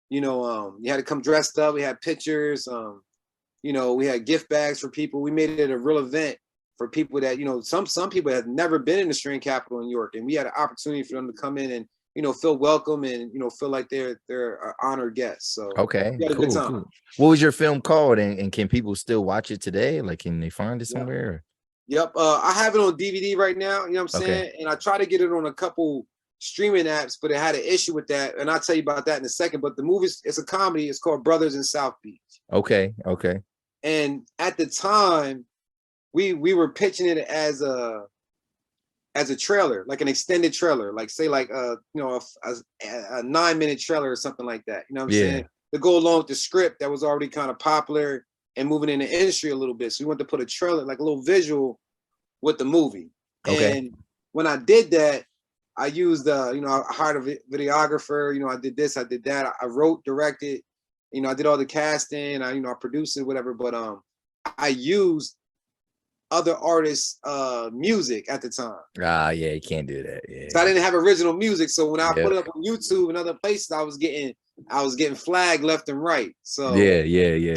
You know, you had to come dressed up. We had pictures. You know, we had gift bags for people. We made it a real event for people that, you know, some people had never been in the Strand Capitol in New York, and we had an opportunity for them to come in and, you know, feel welcome and, you know, feel like they're an honored guest. So okay, cool. What was your film called, and can people still watch it today? Like, can they find it somewhere? Yep. I have it on DVD right now. You know what I'm saying? And I try to get it on a couple streaming apps, but it had an issue with that, and I'll tell you about that in a second. But the movie, it's a comedy. It's called Brothers in South Beach. Okay. And at the time, we were pitching it as a trailer, like an extended trailer, like say like you know, a 9-minute trailer or something like that. You know what I'm saying? To go along with the script that was already kind of popular and moving in the industry a little bit. So we wanted to put a trailer, like a little visual with the movie. And when I did that, I used you know, I hired a videographer. You know, I did this, I did that. I wrote, directed. You know, I did all the casting. I produced it, whatever. But I used other artists' music at the time. Yeah, you can't do that. Yeah. So I didn't have original music. So when I put it up on YouTube and other places, I was getting flagged left and right. So yeah.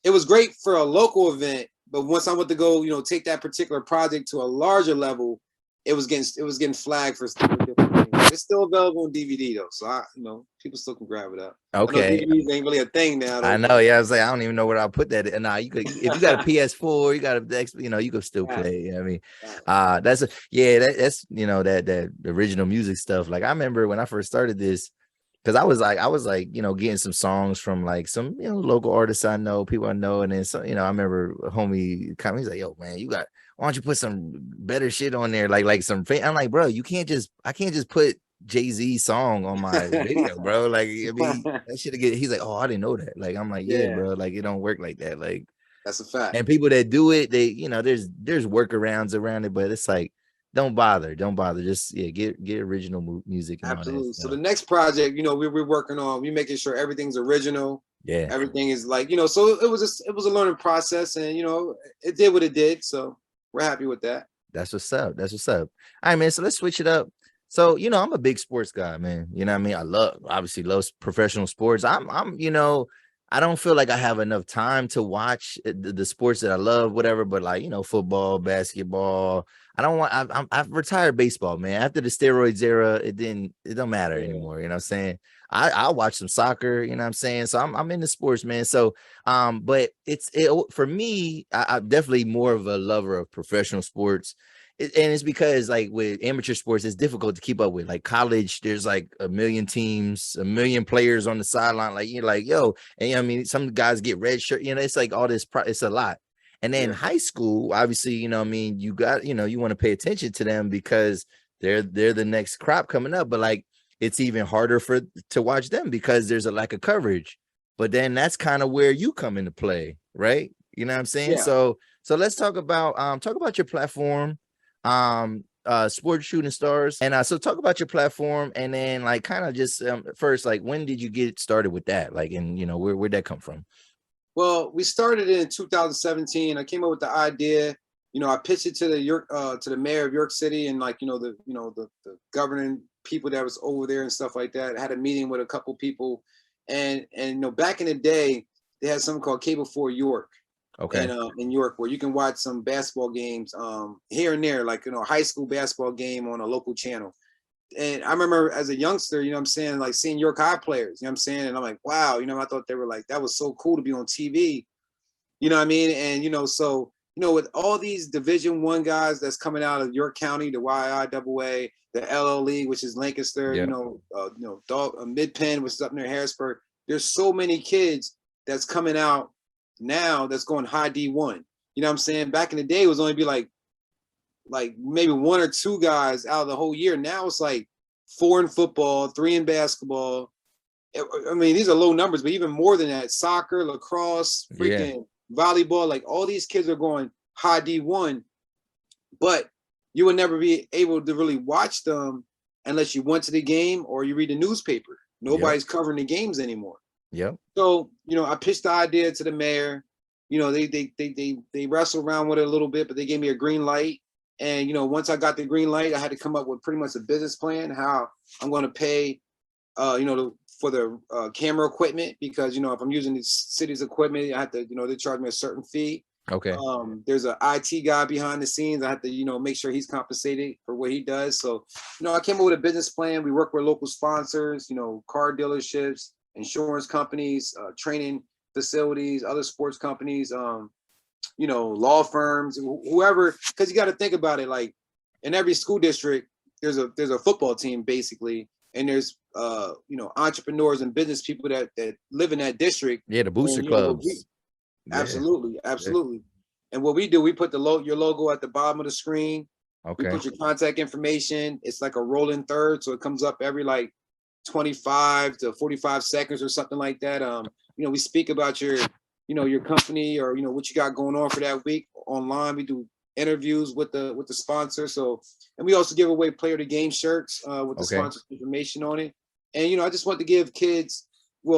It was great for a local event, but once I went to go, you know, take that particular project to a larger level, it was getting flagged for different things. It's still available on DVD though, so you know, people still can grab it up. Okay, DVDs ain't really a thing now. I know. Yeah, I was like, I don't even know where I'll put that. Nah, you could, if you got a PS4, you got a, you know, you could still play. You know what I mean, that's you know, that original music stuff. Like I remember when I first started this, because I was like, you know, getting some songs from like some, you know, local artists I know, people I know, and then so, you know, I remember a homie coming, he's like, yo, man, why don't you put some better shit on there, like some. I'm like, bro, I can't just put Jay-Z's song on my video, bro. Like, I mean, that shit get. He's like, oh, I didn't know that. Like, I'm like, yeah, bro. Like, it don't work like that. Like, that's a fact. And people that do it, they, you know, there's workarounds around it, but it's like, don't bother. Just get original music. And absolutely. So the next project, you know, we're working on, we making sure everything's original. Yeah. Everything is like, you know, so it was a learning process, and you know, it did what it did. So we're happy with that. That's what's up. All right, man. So let's switch it up. So, you know, I'm a big sports guy, man. You know what I mean? I obviously love professional sports. I'm, you know, I don't feel like I have enough time to watch the sports that I love, whatever, but like, you know, football, basketball. I've retired baseball, man. After the steroids era, it don't matter anymore. You know what I'm saying? I'll watch some soccer, you know what I'm saying? So I'm into sports, man. So, but for me, I'm definitely more of a lover of professional sports. And it's because like with amateur sports, it's difficult to keep up with. Like college, there's like a million teams, a million players on the sideline. Like you're like, yo, and you know, I mean, some guys get red shirt. You know, it's like all this. It's a lot. And then high school, obviously, you know, I mean, you got, you know, you want to pay attention to them because they're the next crop coming up. But like, it's even harder to watch them because there's a lack of coverage. But then that's kind of where you come into play, right? You know what I'm saying? Yeah. So let's talk about your platform, Sports Shooting Stars. And so talk about your platform, and then like kind of just first, like when did you get started with that? Like, and you know, where'd that come from? Well, we started in 2017. I came up with the idea. You know, I pitched it to the mayor of York City, and like, the governing people that was over there and stuff like that. I had a meeting with a couple people, and back in the day, they had something called Cable 4 York. Okay. In York, where you can watch some basketball games here and there, like a high school basketball game on a local channel. And I remember as a youngster, you know what I'm saying, like seeing York High players, you know what I'm saying? And I'm like, wow, I thought they were like, that was so cool to be on TV. You know what I mean? And so, with all these Division I guys that's coming out of York County, the YIAA, the LL League, which is Lancaster, Mid-Penn, which is up near Harrisburg. There's so many kids that's coming out now that's going high D1. You know what I'm saying? Back in the day, it was only be like maybe one or two guys out of the whole year. Now it's like 4 in football, 3 in basketball. I mean, these are low numbers, but even more than that, soccer, lacrosse, freaking volleyball, like all these kids are going high D1, but you would never be able to really watch them unless you went to the game or you read the newspaper. Nobody's covering the games anymore. Yep. So, I pitched the idea to the mayor. They wrestled around with it a little bit, but they gave me a green light. And, once I got the green light, I had to come up with pretty much a business plan, how I'm going to pay, for the camera equipment, because, if I'm using the city's equipment, I have to, they charge me a certain fee. Okay. There's an IT guy behind the scenes. I have to, make sure he's compensated for what he does. So, I came up with a business plan. We work with local sponsors, car dealerships, insurance companies, training facilities, other sports companies, law firms, whoever, because you got to think about it. Like in every school district, there's a football team basically, and there's entrepreneurs and business people that live in that district. Yeah, the booster clubs. Absolutely. And what we do, we put your logo at the bottom of the screen. Okay. We put your contact information. It's like a rolling third, so it comes up every like 25 to 45 seconds or something like that. We speak about your company or what you got going on for that week online. We do interviews with the sponsor. So, and we also give away player to game shirts with the sponsor information on it. And I just want to give kids,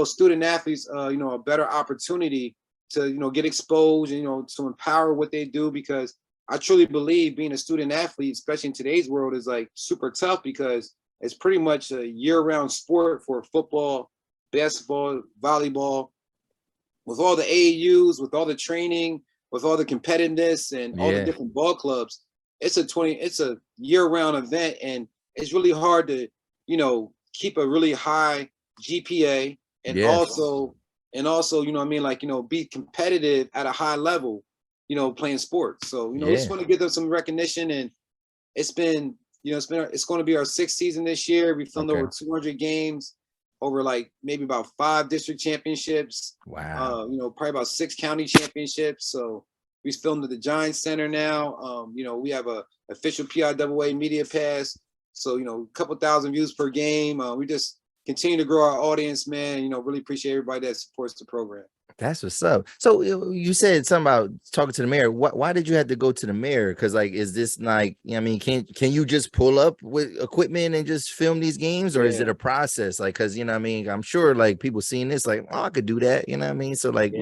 student athletes, a better opportunity to get exposed, to empower what they do, because I truly believe being a student athlete, especially in today's world, is like super tough, because it's pretty much a year-round sport for football, basketball, volleyball, with all the AAUs, with all the training, with all the competitiveness and all the different ball clubs. It's a year-round event, and it's really hard to, keep a really high GPA and also, be competitive at a high level, playing sports. So, we just want to give them some recognition, and it's been, it's going to be our 6th season this year. We filmed over 200 games, over like maybe about 5 district championships. Wow. Probably about 6 county championships. So we filmed at the Giants Center now. We have a official PIAA media pass. So, a couple thousand views per game. We just continue to grow our audience, man. Really appreciate everybody that supports the program. That's what's up. So you said something about talking to the mayor. Why did you have to go to the mayor? Because like, is this like, can you just pull up with equipment and just film these games, or is it a process? Like, because I'm sure like people seeing this like, oh, I could do that. So like,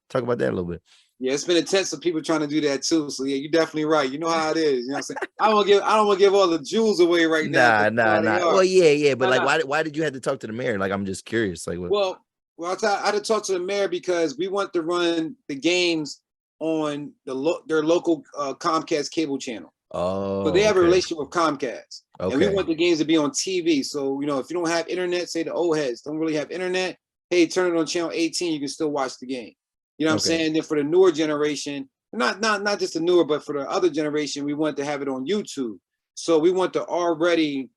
talk about that a little bit. Yeah, it's been intense of people trying to do that too. So yeah, you're definitely right. You know how it is. You know what I'm saying? I don't want to give all the jewels away right now. Nah. Well, yeah. But like, why did you have to talk to the mayor? Like, I'm just curious. Like, what? Well, I had to talk to the mayor because we want to run the games on their local Comcast cable channel. Oh, so they have a relationship with Comcast, and we want the games to be on TV. So if you don't have internet, say the old heads don't really have internet, hey, turn it on channel 18. You can still watch the game. You know what I'm saying? Then for the newer generation, not just the newer, but for the other generation, we want to have it on YouTube. So we want to already,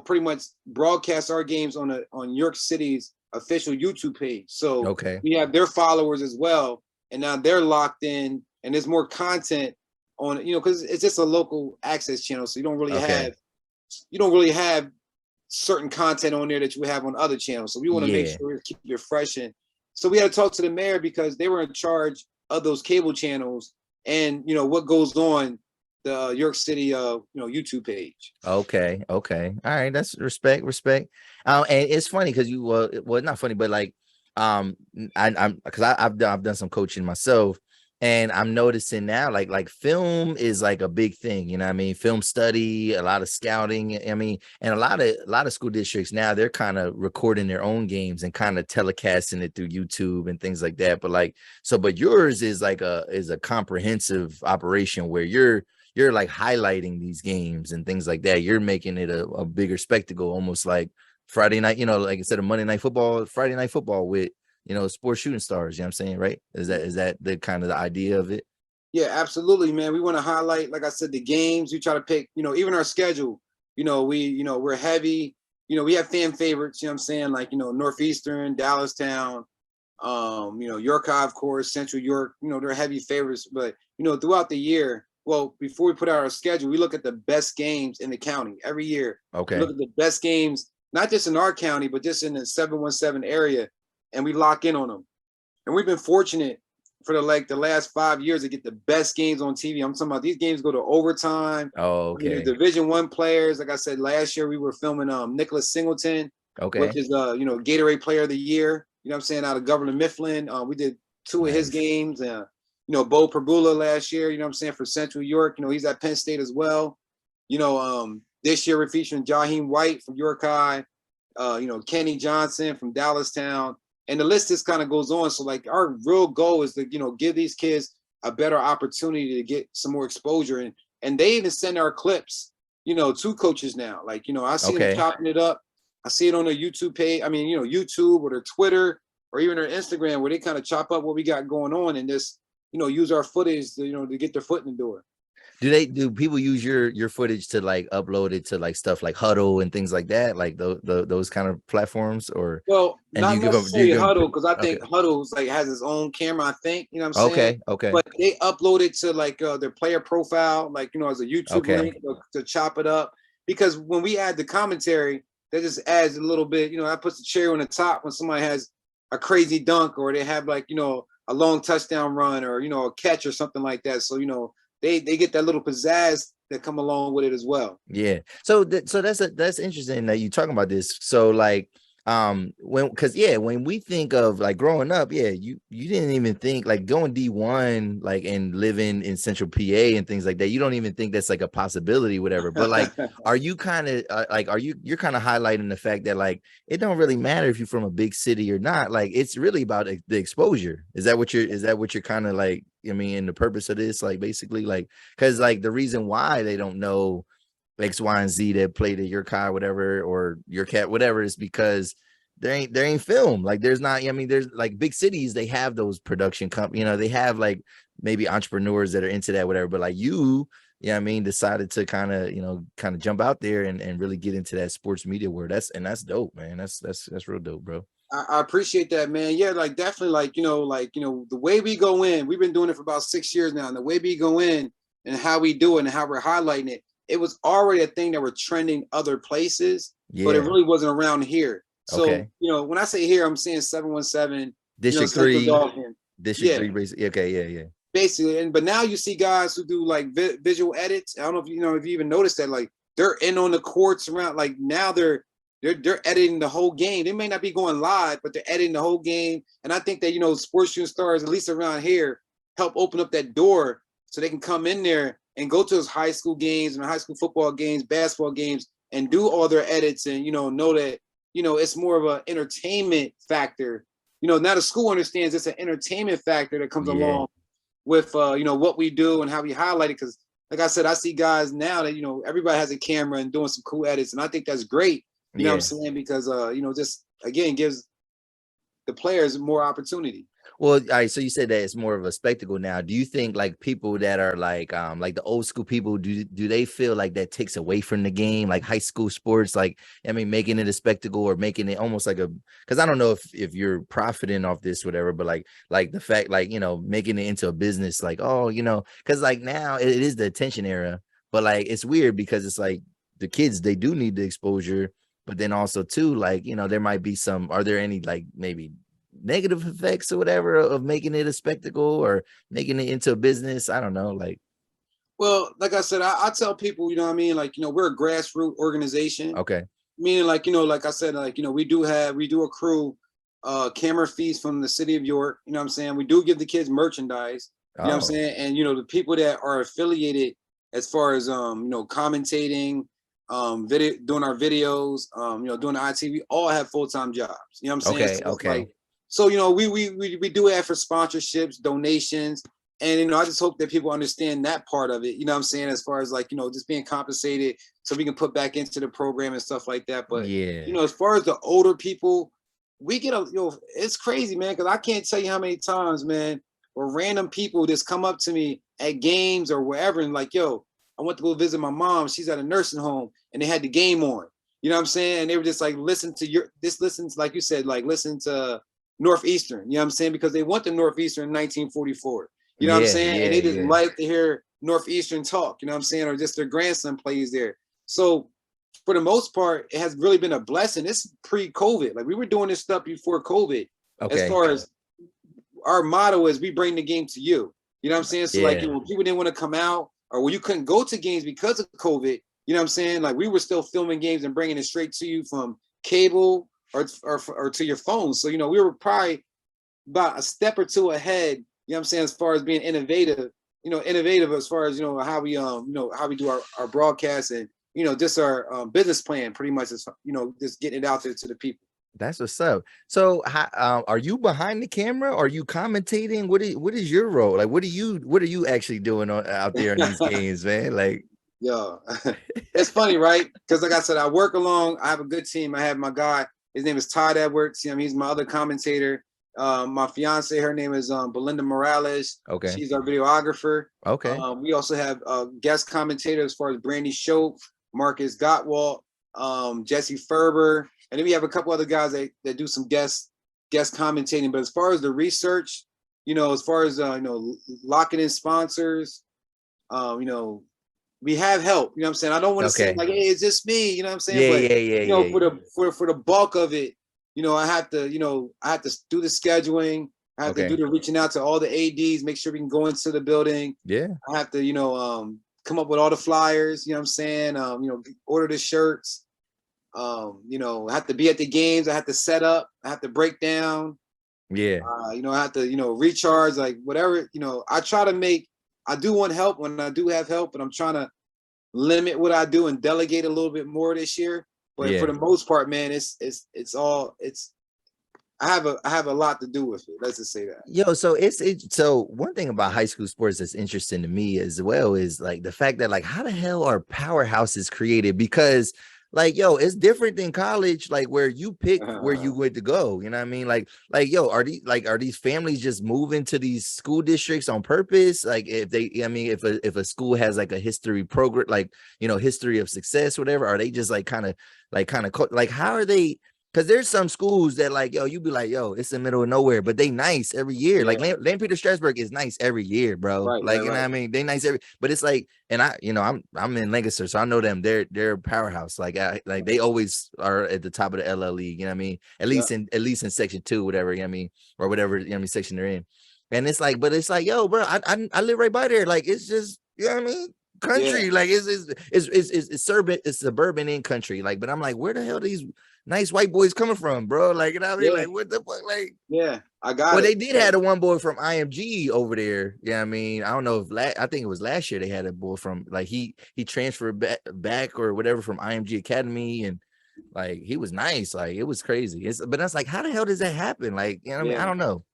pretty much broadcast our games on New York City's official YouTube page. So Okay. we have their followers as well, and now they're locked in, and there's more content on, because it's just a local access channel, so you don't really have certain content on there that you have on other channels. So we want to make sure we keep it fresh. And so we had to talk to the mayor because they were in charge of those cable channels and what goes on the York City YouTube page. Okay. All right, that's respect. And it's funny because well, not funny, but like I'm because I've done some coaching myself, and I'm noticing now like film is like a big thing, you know what I mean? Film study, a lot of scouting, I mean, and a lot of school districts now, they're kind of recording their own games and kind of telecasting it through YouTube and things like that. But yours is like a comprehensive operation where you're like highlighting these games and things like that. You're making it a bigger spectacle, almost like Friday night, like instead of Monday Night Football, Friday Night Football with sports shooting stars, you know what I'm saying, right? Is that the kind of the idea of it? Yeah, absolutely, man. We want to highlight, like I said, the games. We try to pick, even our schedule, we're heavy, we have fan favorites, you know what I'm saying? Like, Northeastern, Dallastown, York High, of course, Central York, they're heavy favorites. But, throughout the year, well, before we put out our schedule, we look at the best games in the county every year. Okay. We look at the best games, not just in our county, but just in the 717 area. And we lock in on them. And we've been fortunate for the last 5 years to get the best games on TV. I'm talking about these games go to overtime. Oh, okay. Division I players. Like I said, last year we were filming Nicholas Singleton, which is Gatorade Player of the Year. You know what I'm saying, out of Governor Mifflin. We did 2 of his games. Bo Perbula last year, you know what I'm saying, for Central York. He's at Penn State as well. This year we're featuring Jaheim White from York High, Kenny Johnson from Dallastown. And the list just kind of goes on. So like our real goal is to, give these kids a better opportunity to get some more exposure. And they even send our clips, to coaches now. Like, I see them chopping it up. I see it on their YouTube page. I mean, YouTube or their Twitter or even their Instagram where they kind of chop up what we got going on and just, use our footage to, to get their foot in the door. Do people use your footage to like upload it to like stuff like Huddle and things like that, like those kind of platforms? Or well, not necessarily Huddle, because I think Huddle's like has its own camera, I think, you know what I'm saying? Okay. But they upload it to like their player profile, like, as a YouTube link to chop it up. Because when we add the commentary, that just adds a little bit, that puts the cherry on the top when somebody has a crazy dunk or they have like, a long touchdown run or, a catch or something like that. So, they get that little pizzazz that come along with it as well. Yeah. So that's interesting that you're talking about this. So like when we think of like growing up, you didn't even think like going D1 like and living in Central PA and things like that. You don't even think that's like a possibility, whatever. But like, are you kind of you're kind of highlighting the fact that like it don't really matter if you're from a big city or not. Like it's really about the exposure. Is that what you're kind of like? I mean, and the purpose of this, like basically, like because like the reason why they don't know X, Y, and Z that played at your car, whatever, or your cat, whatever, is because there ain't film. Like there's not, I mean, there's like big cities, they have those production companies, they have like maybe entrepreneurs that are into that, whatever. But like you know what I mean, decided to kind of jump out there and really get into that sports media world. That's dope, man. That's real dope, bro. I appreciate that, man. Yeah, like definitely the way we go in, we've been doing it for about 6 years now. And the way we go in and how we do it and how we're highlighting it, it was already a thing that we're trending other places, but it really wasn't around here. So, when I say here, I'm saying 717, District 3, District 3, basically. Okay, yeah. Basically, but now you see guys who do like visual edits. I don't know if if you even noticed that, like they're in on the courts around, like now they're editing the whole game. They may not be going live, but they're editing the whole game. And I think that, sports shooting stars, at least around here, help open up that door so they can come in there and go to those high school games and high school football games, basketball games, and do all their edits and, know that, it's more of an entertainment factor. Now the school understands it's an entertainment factor that comes along with, what we do and how we highlight it. Because like I said, I see guys now that, everybody has a camera and doing some cool edits. And I think that's great. You know what I'm saying? Because, just, again, gives the players more opportunity. Well, all right, so you said that it's more of a spectacle now. Do you think like people that are like the old school people, do they feel like that takes away from the game, like high school sports, like I mean, making it a spectacle or making it almost like a, because I don't know if you're profiting off this, whatever, but like the fact, like, you know, making it into a business, like, oh, you know, because like now it is the attention era, but like it's weird because it's like the kids, they do need the exposure, but then also too, like, you know, there might be some, are there any like maybe negative effects or whatever of making it a spectacle or making it into a business? I don't know. Like, Well, like I said, I tell people, you know what I mean? Like, you know, we're a grassroots organization, okay. meaning like, you know, like I said, like, you know, we do accrue camera fees from the city of York. You know what I'm saying? We do give the kids merchandise, you know what I'm Oh, saying? And, you know, the people that are affiliated as far as, you know, commentating, video, doing our videos, you know, doing the IT, we all have full-time jobs. You know what I'm saying? okay. So it's Okay. like, so, you know, we do ask for sponsorships, donations. And, you know, I just hope that people understand that part of it, you know what I'm saying? As far as like, you know, just being compensated so we can put back into the program and stuff like that. But, you Yeah. know, as far as the older people, we get you know, it's crazy, man, because I can't tell you how many times, man, where random people just come up to me at games or wherever and like, yo, I went to go visit my mom. She's at a nursing home and they had the game on. You know what I'm saying? And they were just like, listen to like you said, like listen to Northeastern, you know what I'm saying? Because they went to Northeastern in 1944. You know what I'm Yeah. saying? And Yeah. they just Yeah. like to hear Northeastern talk, you know what I'm saying? Or just their grandson plays there. So for the most part, it has really been a blessing. It's pre-COVID. Like we were doing this stuff before COVID. As Okay. far as our motto is we bring the game to you. You know what I'm saying? So like, you Yeah. know, people didn't want to come out or when you couldn't go to games because of COVID, you know what I'm saying? Like we were still filming games and bringing it straight to you from cable or to your phone. So, you know, we were probably about a step or two ahead, you know what I'm saying, as far as being innovative, you know, innovative as far as, you know, how we, you know, how we do our broadcast and, you know, just our business plan pretty much is, you know, just getting it out there to the people. That's what's up. So, how, are you behind the camera? Are you commentating? What is your role? Like, what are you actually doing out there in these games, man? Like, Yeah, it's funny, right? Because like I said, I work along. I have a good team. I have my guy. His name is Todd Edwards. You know, he's my other commentator. My fiance, her name is Belinda Morales. okay. She's our videographer. Okay. We also have guest commentators as far as Brandy Shope, Marcus Gottwalt, Jesse Ferber, and then we have a couple other guys that do some guest commentating. But as far as the research, you know, as far as you know, locking in sponsors, you know, we have help. You know what I'm saying? I don't want to say Okay. like, hey, it's just me. You know what I'm saying? Yeah. But Yeah. Yeah. you know, Yeah. for the bulk of it, you know, I have to, you know, I have to do the scheduling. I have to do Okay. the reaching out to all the ADs, make sure we can go into the building. Yeah. I have to, you know, come up with all the flyers. You know what I'm saying? You know, order the shirts. You know, I have to be at the games. I have to set up. I have to break down. Yeah. You know, I have to, you know, recharge, like whatever. You know, I try to make. I do want help when I do have help, but I'm trying to limit what I do and delegate a little bit more this year. But for Yeah. the most part, man, it's all it's. I have a lot to do with it. Let's just say that. Yo, so so one thing about high school sports that's interesting to me as well is like the fact that like how the hell are powerhouses created? Because like yo, it's different than college, like where you pick where you going to go. You know what I mean? Like yo, are these families just moving to these school districts on purpose? Like if they, I mean, if a school has like a history program, like you know, history of success, whatever, are they just like kind of like how are they? Because there's some schools that like, yo, you be like, yo, it's the middle of nowhere, but they nice every year. Like Yeah. Land Peter Strasburg is nice every year, bro. Right. Like, Right. you know what I Right. mean? They nice every, but it's like, and I, you know, I'm in Lancaster, so I know them. They're a powerhouse. Like, like they always are at the top of the LL League. You know what I mean? At Yeah. least in section 2, whatever. You know what I mean? Or whatever. You know what I mean? Section they're in. And it's like, but it's like, yo, bro, I live right by there. Like, it's just, you know what I mean? Country, Yeah. like it's suburban in country. Like, but I'm like, where the hell these nice white boys coming from, bro? Like, you know what I mean? Yeah. Like, what the fuck? Like, Yeah. I got well, it. they did have the one boy from IMG over there. Yeah, I mean, I don't know if I think it was last year they had a boy from like he transferred back or whatever from IMG Academy, and like he was nice. Like it was crazy. But that's like, how the hell does that happen? Like, you know what I mean? I don't know.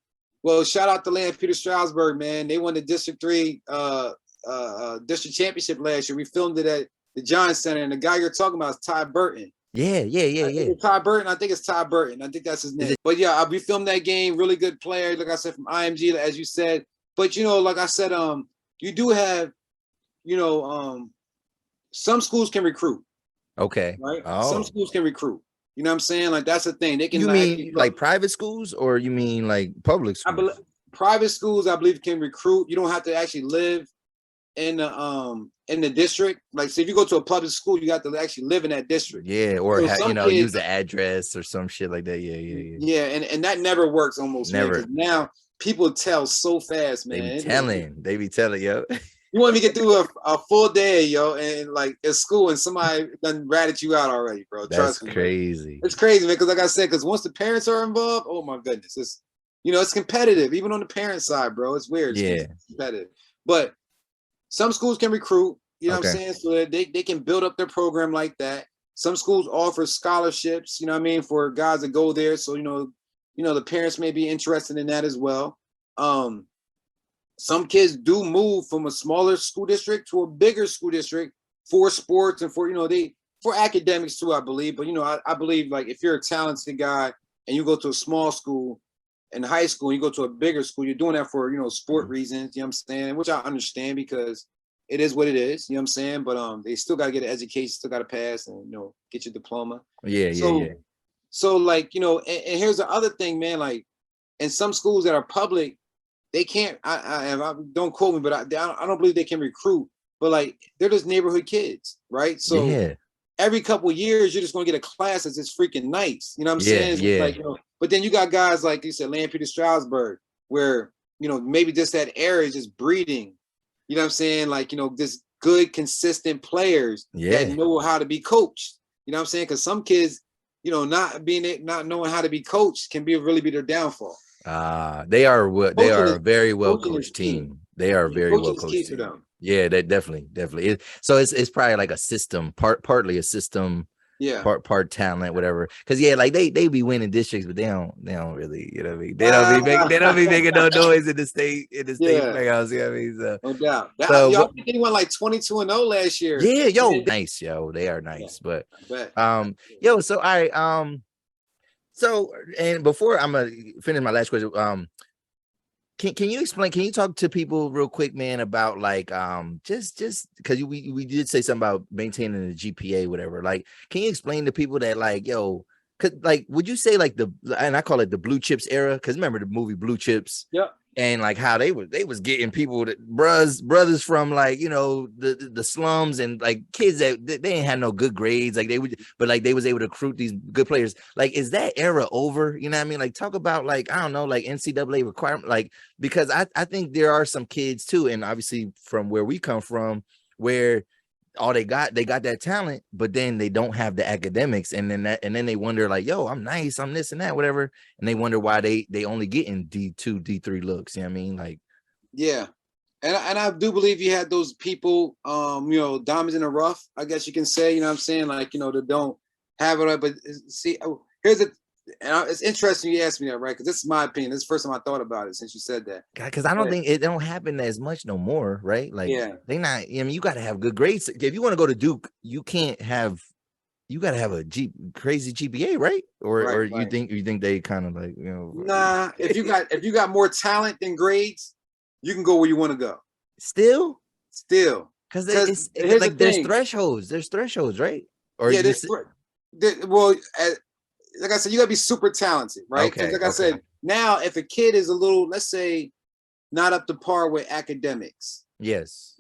Well, shout out to Land Peter Strasburg, man. They won the District 3 district championship last year. We filmed it at the John Center, and the guy you're talking about is Ty Burton. Yeah. Ty Burton. I think it's Ty Burton. I think that's his name. But yeah, we filmed that game. Really good player, like I said, from IMG, as you said. But you know, like I said, you do have, you know, some schools can recruit. Okay. Right. Some Oh. schools can recruit. You know what I'm saying? Like that's the thing. They can You actually, mean like private schools, or you mean like public I believe schools? private schools, I believe, can recruit. You don't have to actually live in the district. Like, so if you go to a public school, you got to actually live in that district. Yeah, or So some use kids, the address or some shit like that. yeah, and that never works almost, man. Never. Because now people tell so fast, They be man. telling. They be telling, yo. You want me to get through a full day, yo, and like at school, and somebody done ratted you out already, bro. That's Trust me, crazy. it's crazy, man. Because like I said, because once the parents are involved, oh my goodness, it's, you know, it's competitive, even on the parent side, bro. It's weird. It's competitive. But some schools can recruit, you know what I'm saying? So that they can build up their program like that. Some schools offer scholarships, you know what I mean, for guys that go there. So, you know, the parents may be interested in that as well. Some kids do move from a smaller school district to a bigger school district for sports and for, you know, for academics too, I believe. But, you know, I believe, like, if you're a talented guy and you go to a small school in high school and you go to a bigger school, you're doing that for, you know, sport reasons, you know what I'm saying? Which I understand, because it is what it is, you know what I'm saying? But they still got to get an education, still got to pass and, you know, get your diploma. So like, you know, and here's the other thing, man, like, in some schools that are public, they can't, I don't quote me, but I don't believe they can recruit, but like, they're just neighborhood kids, right? So every couple of years, you're just going to get a class that's just freaking nice. You know what I'm saying? It's like, you know, but then you got guys like you said, Lampeter, Strasburg, where, you know, maybe just that area is just breeding, you know what I'm saying? Like, you know, just good, consistent players that know how to be coached. You know what I'm saying? Because some kids, you know, not knowing how to be coached can really be their downfall. They are a very well coached team. They are a very well coached team. Yeah, that definitely. So it's probably like a system, partly a system, part talent, whatever. Because like they be winning districts, but they don't really, you know what I mean? They don't be making no noise in the state playoffs. You know what I mean? So, no doubt. I think they won like 22-0 last year. Yeah, nice, they are nice. But so I so, and before I'm gonna finish my last question, can you explain? Can you talk to people real quick, man, about like just because we did say something about maintaining the GPA, whatever. Like, can you explain to people that like, yo, like, would you say like and I call it the Blue Chips era? Because remember the movie Blue Chips? Yeah. And like how they was getting people brothers from like, you know, the slums and like kids that they ain't had no good grades, like they would, but like they was able to recruit these good players. Like, is that era over? You know what I mean? Like, talk about like, I don't know, like NCAA requirement, like, because I think there are some kids too, and obviously from where we come from, where they got that talent, but then they don't have the academics, and then they wonder like, yo, I'm nice, I'm this and that, whatever, and they wonder why they only getting D2, D3 looks. You know what I mean? Like, yeah, and I do believe you had those people, you know, diamonds in the rough, I guess you can say, you know what I'm saying, like, you know, that don't have it, but see, here's it. And it's interesting you asked me that, right? Because this is my opinion. This is the first time I thought about it since you said that. Because I don't think it don't happen as much no more, right? Like, they not. I mean, you got to have good grades if you want to go to Duke. You got to have a crazy GPA, right? Or you think they kind of like, you know? Nah, if you got more talent than grades, you can go where you want to go. Still, because it's like there's thresholds, right? Or well. Like I said, you gotta be super talented, right? Because I said, now if a kid is a little, let's say, not up to par with academics,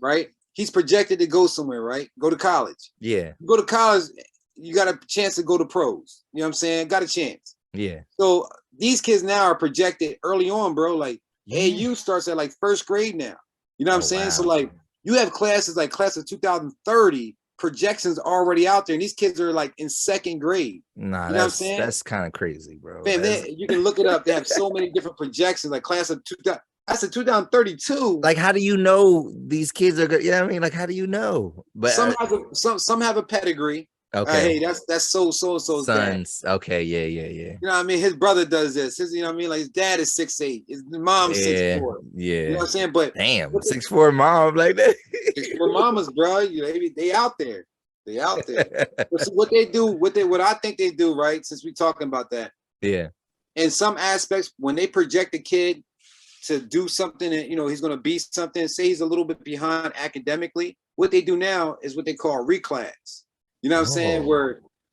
right? He's projected to go somewhere, right? Go to college. Yeah. Go to college, you got a chance to go to pros. You know what I'm saying? Got a chance. Yeah. So these kids now are projected early on, bro. Like AU starts at like first grade now. You know what I'm saying? Wow. So like you have classes like class of 2030. Projections already out there, and these kids are like in second grade. Nah, you know what I'm saying? That's kind of crazy, bro. Man, you can look it up. They have so many different projections, like class of 2000. That's a 2032. Like, how do you know these kids are good? You know what I mean? Like, how do you know? But some have a pedigree. Okay. Hey, that's so sons. Dad. Okay, yeah. You know what I mean? His brother does this. You know what I mean? Like his dad is 6'8". His mom's 6'4". Yeah. You know what I'm saying? But damn, 6'4" mom like that. 6'4" mamas, bro. They out there. They out there. What they do, what I think they do, right? Since we're talking about that. Yeah. In some aspects, when they project a kid to do something and he's going to be something, say he's a little bit behind academically, what they do now is what they call reclass. You know what I'm saying?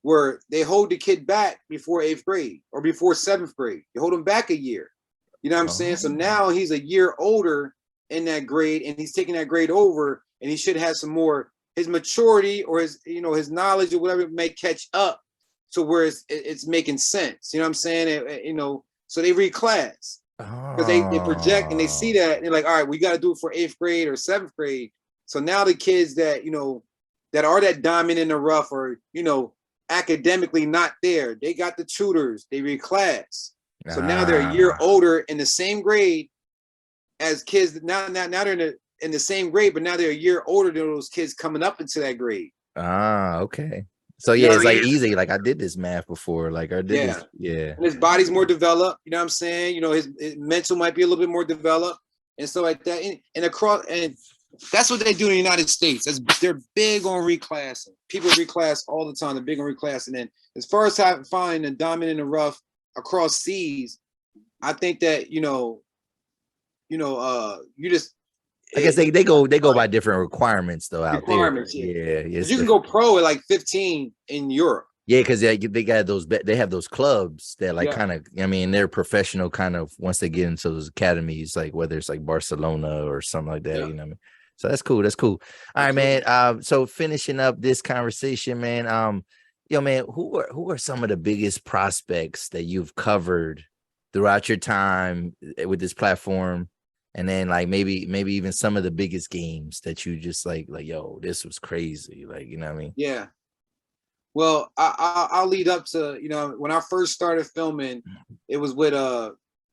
Where they hold the kid back before 8th grade or before 7th grade. You hold him back a year. You know what I'm saying? So now he's a year older in that grade and he's taking that grade over, and he should have some more, his maturity or his, his knowledge or whatever may catch up to where it's making sense. You know what I'm saying? So they reclass. Because they project and they see that and they're like, all right, we got to do it for 8th grade or 7th grade. So now the kids that, that are that diamond in the rough or, academically not there, they got the tutors, they reclass. So now they're a year older in the same grade as kids. Now they're in the same grade, but now they're a year older than those kids coming up into that grade. Okay. So yeah, it's like easy. Like I did this math before. Like I did this. Yeah. And his body's more developed. You know what I'm saying? His mental might be a little bit more developed and stuff like that. And that's what they do in the United States. They're big on reclassing. People reclass all the time. They're big on reclassing. And as far as finding a diamond in the rough across seas, I think that you just. I guess they go by different requirements though out there. Yeah. You can go pro at like 15 in Europe. Yeah, because they got they have those clubs that like kind of, I mean, they're professional kind of once they get into those academies, like whether it's like Barcelona or something like that, you know what I mean? So that's cool. That's cool. All right, man. So finishing up this conversation, man. Man, who are some of the biggest prospects that you've covered throughout your time with this platform? And then like maybe even some of the biggest games that you just like, yo, this was crazy. Like, you know what I mean? Yeah. Well, I'll lead up to, when I first started filming, it was with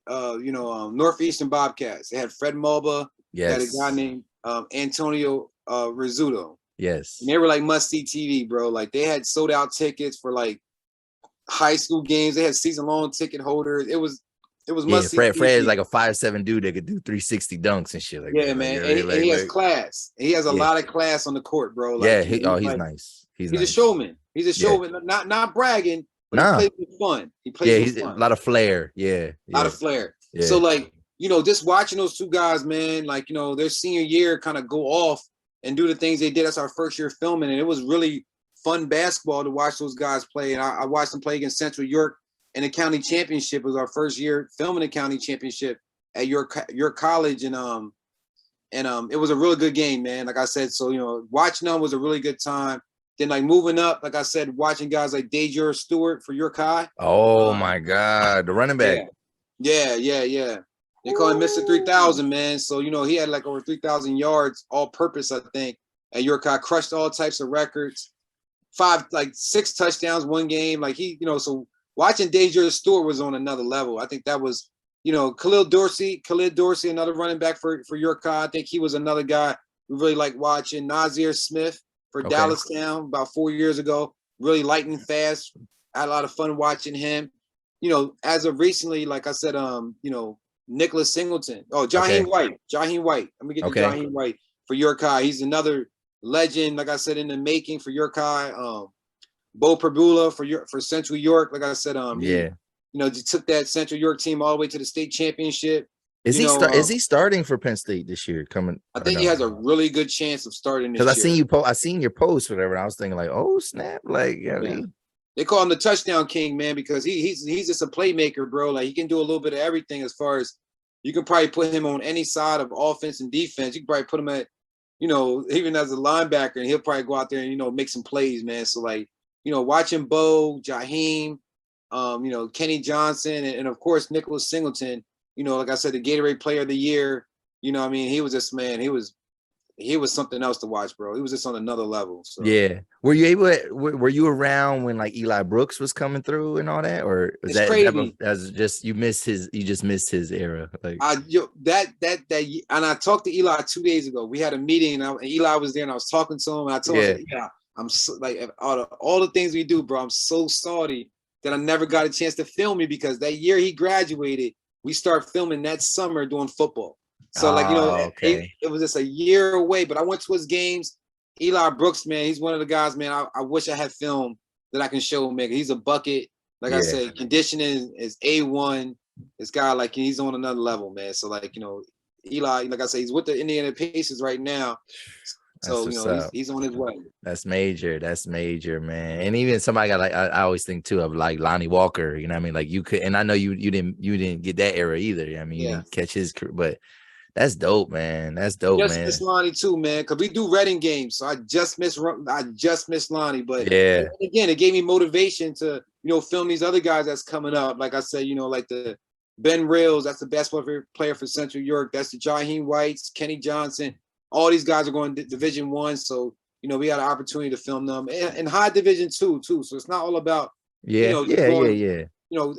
Northeastern Bobcats. They had Fred Mulba, had a guy named Antonio Rizzuto. Yes. And they were like must-see TV, bro. Like they had sold out tickets for like high school games. They had season-long ticket holders. It was must-see TV. Fred is like a 5'7" dude that could do 360 dunks and shit like that. Yeah, man. And he has class. He has a lot of class on the court, bro. Like, he's nice. He's a showman. He's a showman, not bragging, but he plays with fun. He plays with fun. A lot of flair. Yeah. A lot of flair. Yeah. So like, just watching those two guys, man, like, their senior year kind of go off and do the things they did. That's our first year filming. And it was really fun basketball to watch those guys play. And I watched them play against Central York in the county championship. It was our first year filming the county championship at your college. And it was a really good game, man. Like I said, so, watching them was a really good time. Then like moving up, like I said, watching guys like Dejor Stewart for York High. Oh my God, the running back. Yeah. They call him Mr. 3000, man. So, he had like over 3,000 yards all purpose, I think, at York High. Crushed all types of records. 6 touchdowns one game. Like so watching Dejor Stewart was on another level. I think that was, Khalid Dorsey, another running back for York High. I think he was another guy we really like watching. Nazir Smith for Dallastown about 4 years ago. Really lightning fast. I had a lot of fun watching him. As of recently, like I said, Nicholas Singleton. Oh, Jaheim White. Let me get to Jaheim White for York High. He's another legend, like I said, in the making for York High. Bo Perbula for Central York. Like I said, he took that Central York team all the way to the state championship. Is he starting for Penn State this year? I think he has a really good chance of starting this year. Because I seen your post, whatever. And I was thinking like, oh snap, like they call him the touchdown king, man, because he's just a playmaker, bro. Like he can do a little bit of everything. As far as you can probably put him on any side of offense and defense. You can probably put him at, even as a linebacker, and he'll probably go out there and make some plays, man. So like, watching Bo, Jaheim, Kenny Johnson, and of course Nicholas Singleton. Like I said, the Gatorade Player of the Year. He was just, man, he was something else to watch, bro. He was just on another level. So. Yeah. Were you around when like Eli Brooks was coming through and all that, or is it's crazy? You just missed his era. Like and I talked to Eli 2 days ago. We had a meeting and Eli was there and I was talking to him and I told him, I'm so, like all the things we do, bro. I'm so sorry that I never got a chance to film you because that year he graduated, we started filming that summer doing football. So it was just a year away, but I went to his games Eli Brooks, man, he's one of the guys, man. I wish I had film that I can show Meka. He's a bucket. Like I said, conditioning is A1. This guy, like, he's on another level, man. So, like, Eli, like I said, he's with the Indiana Pacers right now. So, he's on his way. That's major. That's major, man. And even somebody got, like, I always think too of like Lonnie Walker, you know what I mean? Like, you could, and I know you didn't get that era either. I mean, you didn't catch his career, but that's dope, man. That's dope, man. Miss Lonnie too, man, because we do Reading games. So I just miss Lonnie. But again, it gave me motivation to, film these other guys that's coming up. Like I said, like the Ben Reels, that's the basketball player for Central York. That's the Jaheim Whites, Kenny Johnson. All these guys are going to Division I. So, we had an opportunity to film them and high Division II too. So it's not all about, as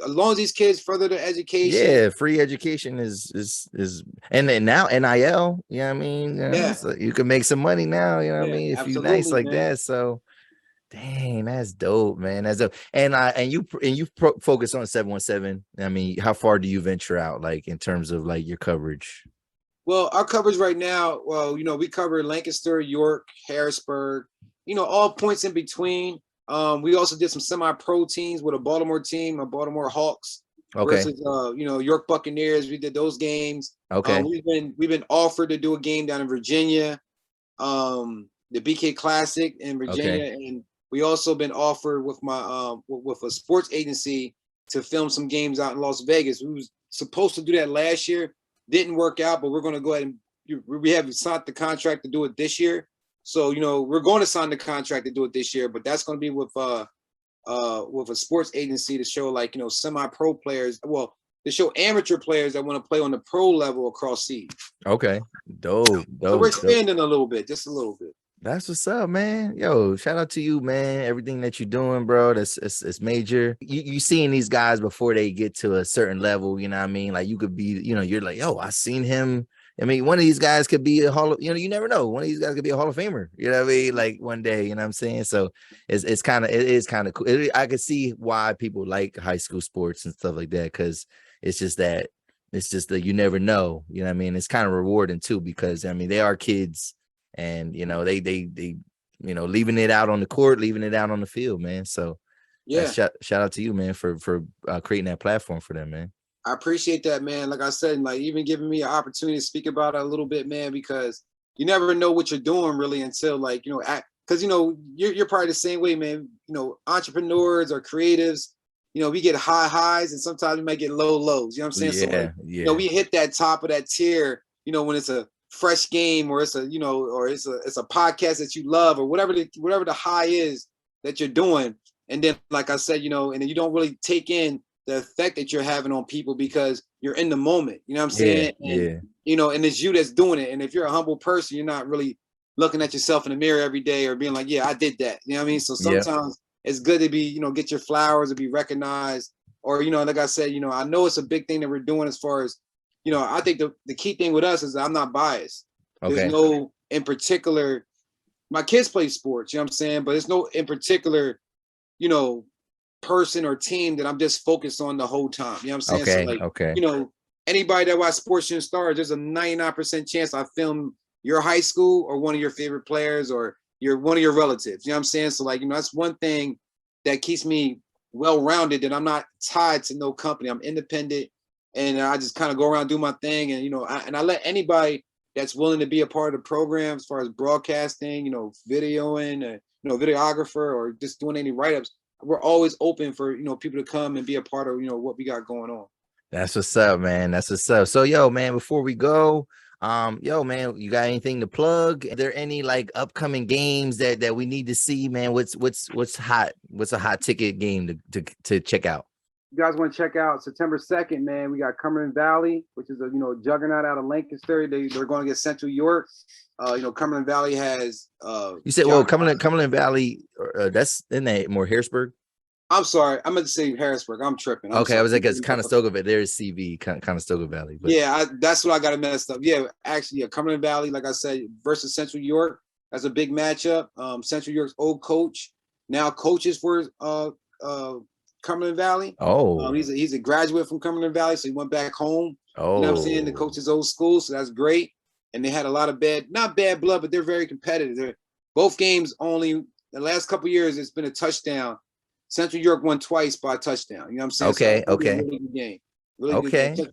long as these kids further their education. Yeah, free education is and then now NIL, you know what I mean? So you can make some money now, you know what I mean? If you nice like that. So dang, that's dope, man. That's dope. And you focus on 717. I mean, how far do you venture out, like, in terms of like your coverage? Well, our coverage right now, we cover Lancaster, York, Harrisburg, all points in between. We also did some semi-pro teams with a Baltimore team, a Baltimore Hawks versus York Buccaneers. We did those games. Okay. We've been offered to do a game down in Virginia, the BK Classic in Virginia, and we also been offered with my with a sports agency to film some games out in Las Vegas. We was supposed to do that last year, didn't work out, but we're going to go ahead and we have signed the contract to do it this year. So, we're going to sign the contract to do it this year, but that's going to be with a sports agency to show, like, semi-pro players. Well, to show amateur players that want to play on the pro level across seas. Okay. Dope. So we're expanding a little bit, just a little bit. That's what's up, man. Yo, shout out to you, man. Everything that you're doing, bro. It's major. You seeing these guys before they get to a certain level, you know what I mean? Like, you could be, you're like, yo, I seen him. I mean, one of these guys could be a you never know. One of these guys could be a Hall of Famer, you know what I mean? Like, one day, you know what I'm saying? So it is kind of cool. I could see why people like high school sports and stuff like that, because it's just that you never know, you know what I mean? It's kind of rewarding too, because I mean, they are kids, and they leaving it out on the court, leaving it out on the field, man. So shout out to you, man, for creating that platform for them, man. I appreciate that, man. Like I said, like, even giving me an opportunity to speak about it a little bit, man, because you never know what you're doing really until, like, because you're probably the same way, man. Entrepreneurs or creatives, we get high highs and sometimes we might get low lows. You know what I'm saying? So we hit that top of that tier, when it's a fresh game, or it's a or it's a podcast that you love, or whatever the high is that you're doing. And then, like I said, and then you don't really take in the effect that you're having on people because you're in the moment, you know what I'm saying? And it's you that's doing it. And if you're a humble person, you're not really looking at yourself in the mirror every day or being like, yeah, I did that. You know what I mean? So sometimes it's good to be, get your flowers, to be recognized, or, like I said, I know it's a big thing that we're doing as far as, I think the key thing with us is that I'm not biased. Okay. There's no, in particular, my kids play sports, you know what I'm saying? But there's no, in particular, person or team that I'm just focused on the whole time. You know what I'm saying? Okay, so, like, anybody that watch Sports and Stars, there's a 99% chance I film your high school or one of your favorite players or one of your relatives. You know what I'm saying? So, like, that's one thing that keeps me well-rounded, that I'm not tied to no company. I'm independent, and I just kind of go around, do my thing. And, I let anybody that's willing to be a part of the program as far as broadcasting, videoing, videographer, or just doing any write-ups. We're always open for, people to come and be a part of, what we got going on. That's what's up, man. That's what's up. So, yo, man, before we go, man, you got anything to plug? Are there any, like, upcoming games that we need to see, man? What's hot? What's a hot ticket game to check out? You guys want to check out September 2nd, man? We got Cumberland Valley, which is a juggernaut out of Lancaster. They're going to get Central York. Cumberland Valley has you said, Cumberland Valley, that's in that more Harrisburg. I'm sorry, I meant to say Harrisburg. I'm tripping. I was like, it's Conestoga, but there's CV, Conestoga Valley. But. Yeah, that's what I got it messed up. Yeah, actually, Cumberland Valley, like I said, versus Central York. That's a big matchup. Central York's old coach now coaches for Cumberland Valley. Oh, he's a graduate from Cumberland Valley, so he went back home. Oh, you know what I'm saying? The coach's old school, so that's great. And they had a lot of not bad blood, but they're very competitive. both games only the last couple years, it's been a touchdown. Central York won twice by a touchdown. You know what I'm saying? Okay, so okay. Really good game. Really good game.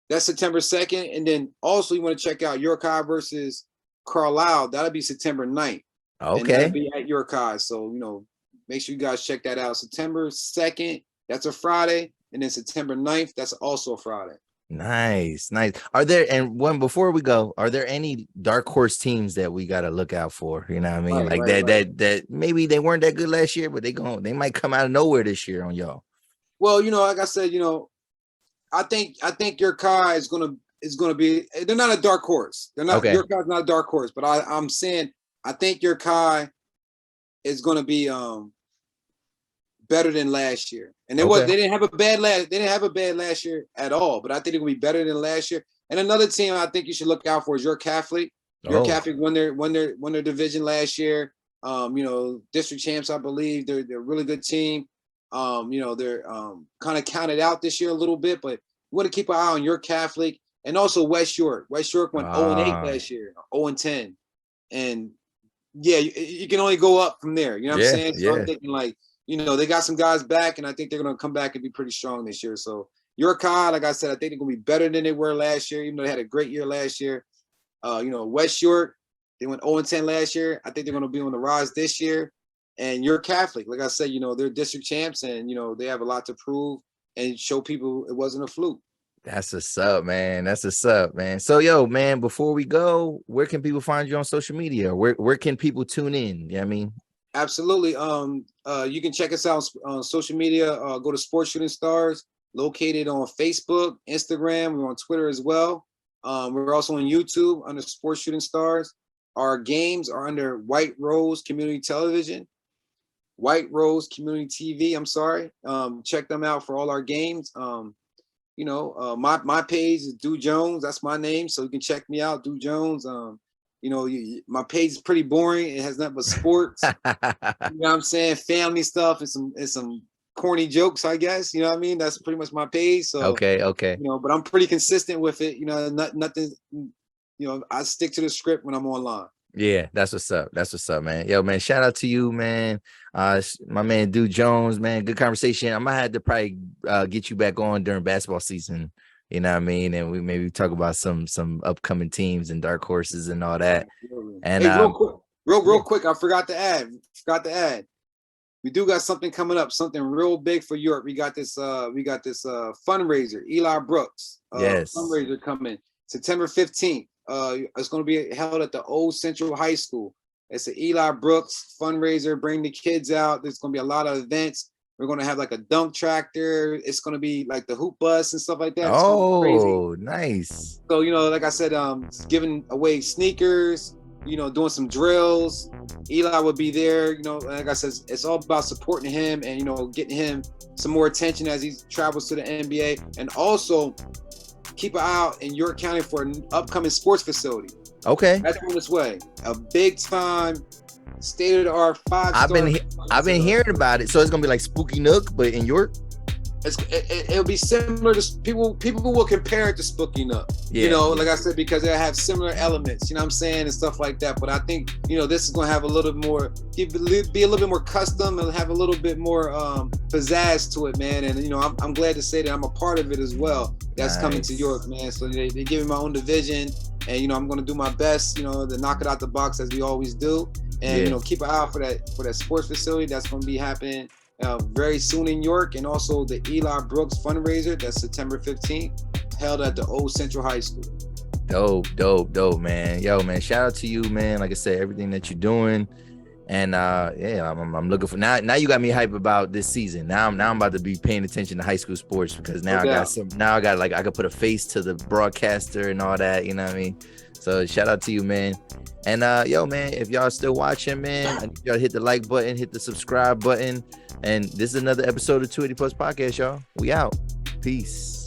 That's September 2nd. And then also you want to check out York High versus Carlisle. That'll be September 9th. Okay. And that'll be at York High. So, you know, make sure you guys check that out. September 2nd, that's a Friday. And then September 9th, that's also a Friday. Nice. Are there, and before we go, are there any dark horse teams that we got to look out for? You know what I mean? That maybe they weren't that good last year, but they might come out of nowhere this year on y'all. Well, you know, like I said, you know, I think York High is gonna be. They're not a dark horse. They're not. Okay. York High is not a dark horse, but I'm saying I think York High is gonna be better than last year. And they didn't have a bad last year at all. But I think they're gonna be better than last year. And another team I think you should look out for is York Catholic. York Catholic won their division last year. You know, district champs, I believe. They're a really good team. You know, they're kind of counted out this year a little bit, but you want to keep an eye on York Catholic and also West York. West York went 0-8 last year, 0-10. And yeah, you can only go up from there. You know what I'm saying? So I'm thinking like, you know, they got some guys back, and I think they're going to come back and be pretty strong this year. So York High, like I said, I think they're going to be better than they were last year, even though they had a great year last year. You know, West York, they went 0-10 last year. I think they're going to be on the rise this year. And York Catholic, like I said, you know, they're district champs, and, you know, they have a lot to prove and show people it wasn't a fluke. That's what's up, man. That's what's up, man. So, yo, man, before we go, where can people find you on social media? Where can people tune in? You know what I mean? Absolutely. You can check us out on social media. Go to Sports Shooting Stars, located on Facebook, Instagram. We're on Twitter as well. We're also on YouTube under Sports Shooting Stars. Our games are under White Rose Community Television. White Rose Community TV, I'm sorry. Check them out for all our games. You know, my page is Du Jones. That's my name. So you can check me out, Du Jones. You know, my page is pretty boring. It has nothing but sports. You know what I'm saying? Family stuff and some corny jokes, I guess. You know what I mean? That's pretty much my page. So okay. You know, but I'm pretty consistent with it. You know, nothing. You know, I stick to the script when I'm online. Yeah, that's what's up. That's what's up, man. Yo, man, shout out to you, man. My man, Du Jones, man. Good conversation. I might have to probably get you back on during basketball season. You know what I mean? And we maybe talk about some upcoming teams and dark horses and all that. And hey, real quick, I forgot to add. We do got something coming up, something real big for Europe. We got this fundraiser, Eli Brooks. Fundraiser coming September 15th. It's going to be held at the Old Central High School. It's an Eli Brooks fundraiser. Bring the kids out. There's going to be a lot of events. We're going to have like a dunk tractor. It's going to be like the hoop bus and stuff like that. Oh, nice. So, you know, like I said, giving away sneakers, you know, doing some drills. Eli would be there. You know, like I said, it's all about supporting him and, you know, getting him some more attention as he travels to the NBA. And also keep an eye out in York County for an upcoming sports facility. Okay. That's on its way. A big time, state-of-the-art 5-star. I've been hearing about it. So it's gonna be like Spooky Nook, but in York. It'll be similar to people will compare it to Spooky Nook. Yeah, you know, like I said, because they have similar elements, you know what I'm saying, and stuff like that. But I think, you know, this is gonna have a little more, be a little bit more custom and have a little bit more pizzazz to it, man. And you know, I'm glad to say that I'm a part of it as well. That's coming to York, man. So they give me my own division, and you know, I'm gonna do my best, you know, to knock it out the box as we always do. And you know, keep an eye out for that sports facility that's gonna be happening very soon in York, and also the Eli Brooks fundraiser that's September 15th, held at the Old Central High School. Dope, man. Yo, man, shout out to you, man. Like I said, everything that you're doing, and I'm looking for now. Now you got me hype about this season. Now I'm about to be paying attention to high school sports, because now I could put a face to the broadcaster and all that. You know what I mean? So shout out to you, man. And yo, man, if y'all still watching, man, I need y'all to hit the like button, hit the subscribe button. And this is another episode of 280 Plus Podcast, y'all. We out. Peace.